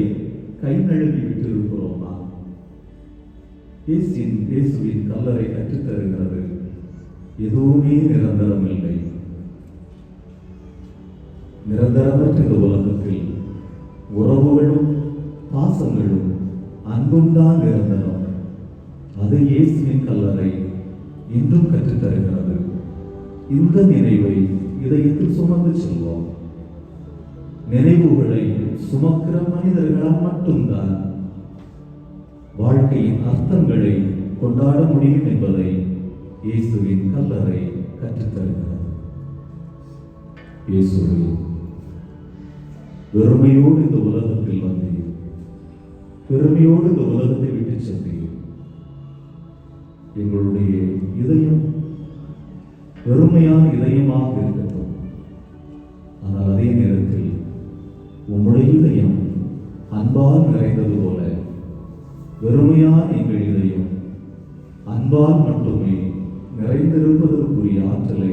கை நழுவி விட்டு இருக்கிறோமா? இயேசுவின் கல்லறை கற்றுத்தருகிறது, எதுவுமே நிரந்தரம் இல்லை. நிரந்தரமற்ற இந்த உலகத்தில் உறவுகளும் பாசங்களும் அன்பும் தான் நிரந்தரம். அது இயேசுவின் கல்லறை இன்றும் கற்றுத்தருகிறது. இந்த நினைவை இதயத்தில் சுமந்து செல்வோம். நினைவுகளை சுமக்கிற மனிதர்களால் மட்டும்தான் வாழ்க்கையின் அர்த்தங்களை கொண்டாட முடியும் என்பதை இயேசுவின் கல்லறை கற்றுத்தருகிறது. இயேசுவே, வெறுமையோடு இந்த உலகத்தில் வந்தீர், பெருமையோடு இந்த உலகத்தை விட்டு சென்றீர். எங்களுடைய இதயம் வெறுமையான இதயமாக இருக்கட்டும். ஆனால் அதே நேரத்தில் உம்முடைய இதயம் அன்பால் நிறைந்தது போல வெறுமையான எங்கள் இதயம் அன்பால் மட்டுமே நிறைந்திருப்பதற்குரிய ஆற்றலை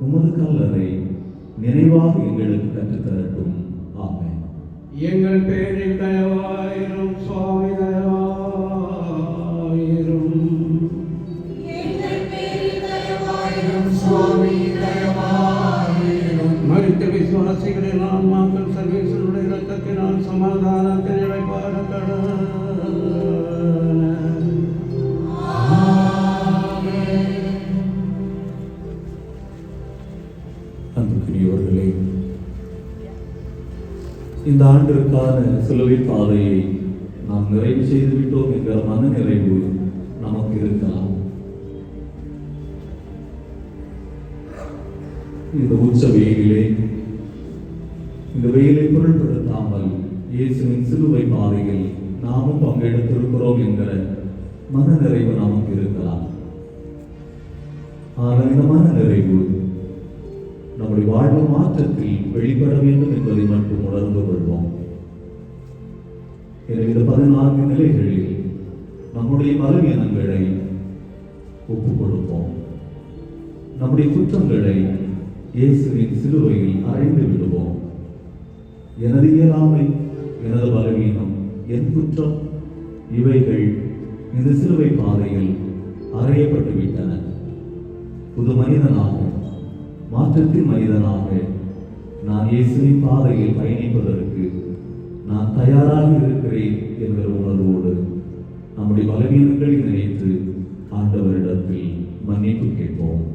உமது கல்லறை நினைவாக எங்களுக்கு கற்றுத்தரட்டும். ஆமென். எங்கள் பேரில் தயவாயிரும் சுவாமி, தயவாயிரும். எங்கள் பேரில் தயவாயிரும் சுவாமி, தயவாயிரும். மரித்த விசுவாசிகளின் ஆன்மாக்கள் சர்வேசனுடைய இரத்தத்தினால் சமாதானத்தை நிலைப்பாட அன்புக்குரியவர்களே, இந்த ஆண்டிற்கான சிலுவை பாதையை நாம் நிறைவு செய்து விட்டோம் என்கிற மன நிறைவு நமக்கு இருக்கலாம். இந்த உச்ச வெயிலே இந்த வெயிலை பொருட்படுத்தாமல் இயேசுவின் சிலுவை பாதையில் நாமும் பங்கெடுத்திருக்கிறோம் என்கிற மன நிறைவு நமக்கு இருக்கலாம். ஆனால் இந்த மன நிறைவு நம்முடைய வாழ்வு மாற்றத்தில் வெளிப்பட வேண்டும் என்பதை மட்டும் உணர்ந்து கொள்வோம். எனவே இந்த 14 நிலைகளில் நம்முடைய பலவீனங்களை ஒப்புக் கொடுப்போம். நம்முடைய குற்றங்களை இயேசுவின் சிலுவையில் அறைந்து விடுவோம். எனது இயலாமை, எனது பலவீனம், என் குற்றம், இவைகள் இந்த சிலுவை பாதையில் அறையப்பட்டு விட்டன. புது மனிதனாக, மாற்றத்தின் மனிதனாக நான் இயேசுவின் பாதையில் பயணிப்பதற்கு நான் தயாராக இருக்கிறேன் என்கிற உணர்வோடு நம்முடைய பலவீனங்களை நினைத்து ஆண்டவரிடத்தில் மன்னிப்பு கேட்போம்.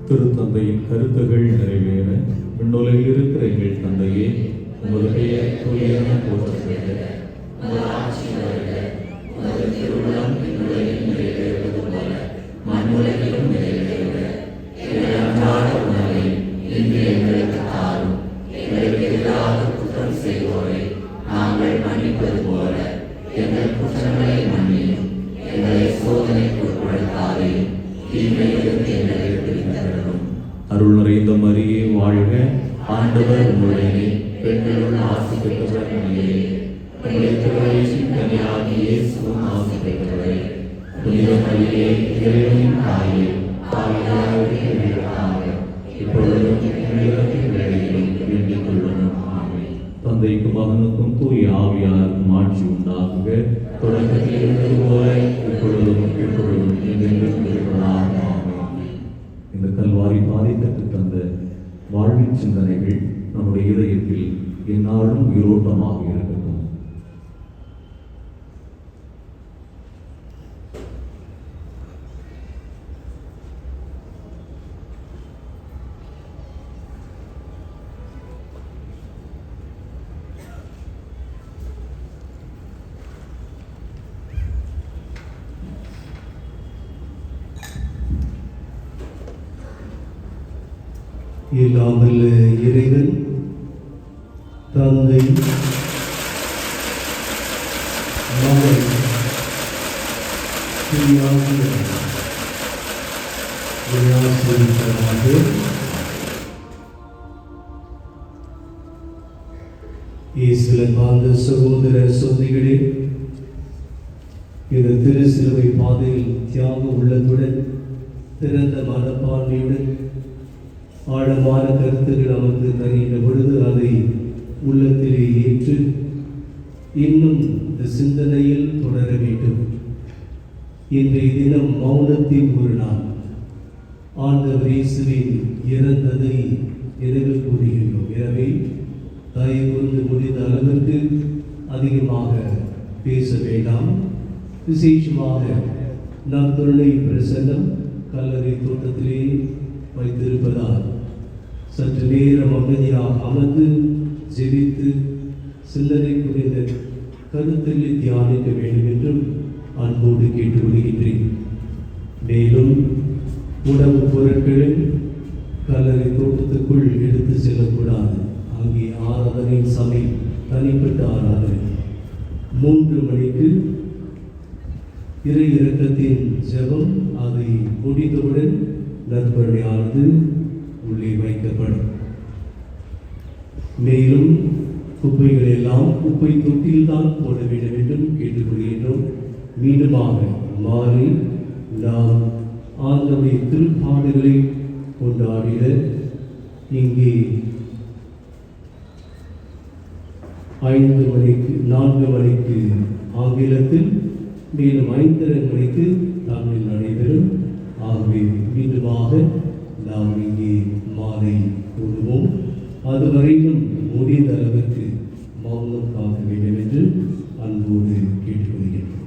திருத்தந்தையின் கருத்துகள் நிறைவேற விண்ணுலகில் இருக்கிற எங்கள் தந்தையே, உமது பெயர் தூயென போற்றப்பெறுக. உமது ஆட்சி வருக. உமது திருவுளம் விண்ணுலகில் நிறைவேறுவது போல மண்ணுலகிலும் நிறைவேறுக. எங்கள் அன்றாட உணவை இன்று எங்களுக்கு தாரும். எங்களுக்கு எதிராக குற்றம் செய்வோரை நாங்கள் மன்னிப்பது போல எங்கள் குற்றங்களை மன்னியும். எங்களை சோதனைக்கு உட்படுத்தாதையும், தீமையிலிருந்து எங்களை விடுவித்தருளும். அருள் நிறைந்த மரியே வாழ்க. ஆண்டவர் உம்முடனே, பெண்களுள் ஆசி பெற்றவர் நீரே. உம்முடைய திருவயிற்றின் கனியாகிய இயேசுவும் ஆசி பெற்றவரே. புனித மரியே, இறைவனின் தாயே, பாவிகளாக இருக்கிறவர்களுக்காக இப்பொழுதும் எங்கள் இறப்பின் வேளையிலும் வேண்டிக் கொள்ளும். ஆமென். தந்தைக்கும் மகனுக்கும் தூய ஆவியாருக்கும் ஆட்சி உண்டாகுக. தொடக்கத்தில் இருந்தது போல இப்பொழுதும் எப்பொழுதும் என்றென்றும் இருப்பதாக. ஆமென். இந்த கல்வாரி பாதை கற்றுத் தந்த வாழ்வின் சிந்தனைகள் நம்முடைய இதயத்தில் எந்நாளும் உயிரோட்டமாக இருக்கட்டும். எல்லாம் வல்ல இறைவன் தந்தை மகன் இயேசுவின் வாழ்ந்த சகோதர சகோதரிகளே, இந்த திருச்சிலுவை பாதையில் தியாக உள்ளத்துடன் திறந்த மனப்பான்மையுடன் ஆழமான கருத்துக்கள் நமக்கு தருகின்ற பொழுது அதை உள்ளத்திலே ஏற்று இன்னும் இந்த சிந்தனையில் தொடர வேண்டும். இன்றைய தினம் மௌனத்தின் ஒரு நாள். ஆண்டவர் இயேசுவின் இறந்ததை நினைவில் கூறுகின்றோம். எனவே தயவு கூர்ந்து முடிந்த அளவிற்கு அதிகமாக பேச வேண்டாம். விசேஷமாக நற்கருணை பிரசன்னம் கல்லறை தோட்டத்திலே வைத்திருப்பதால் சற்று நேரம் அமைதியாக அமர்ந்து ஜெபித்து சிந்தனை புரிந்த கருத்துக்களை தியானிக்க வேண்டும் என்றும் அன்போடு கேட்டுக்கொள்கின்றேன். மேலும் உணவுப் பொருட்களில் கல்லறை தோட்டத்துக்குள் எடுத்து செல்லக்கூடாது. அங்கே ஆராதனை சமயம் தனிப்பட்ட ஆராதனை 3 மணிக்கு இறை இரக்கத்தின் ஜெபம். அதை முடிந்தவுடன் நற்பணியானது உள்ளே வைக்கப்படும். மேலும் குப்பைகள் எல்லாம் குப்பை தொட்டியில் தான் போட வேண்டும் என்றும் கேட்டுக்கொள்கின்றோம். மீண்டுமாக மாறி நாம் ஆண்டவருடைய திருப்பாடுகளை கொண்டாடிட இங்கே 4 மணிக்கு ஆங்கிலத்தில், மேலும் 5:30 மணிக்கு தமிழில் நடைபெறும். ஆகவே மீண்டுமாக நாம் இங்கே மாலை கூடுவோம். அதுவரையிலும் முடிந்த அளவுக்கு மௌனம் காக்க வேண்டும் என்று அன்போடு கேட்டுக்கொள்கிறேன்.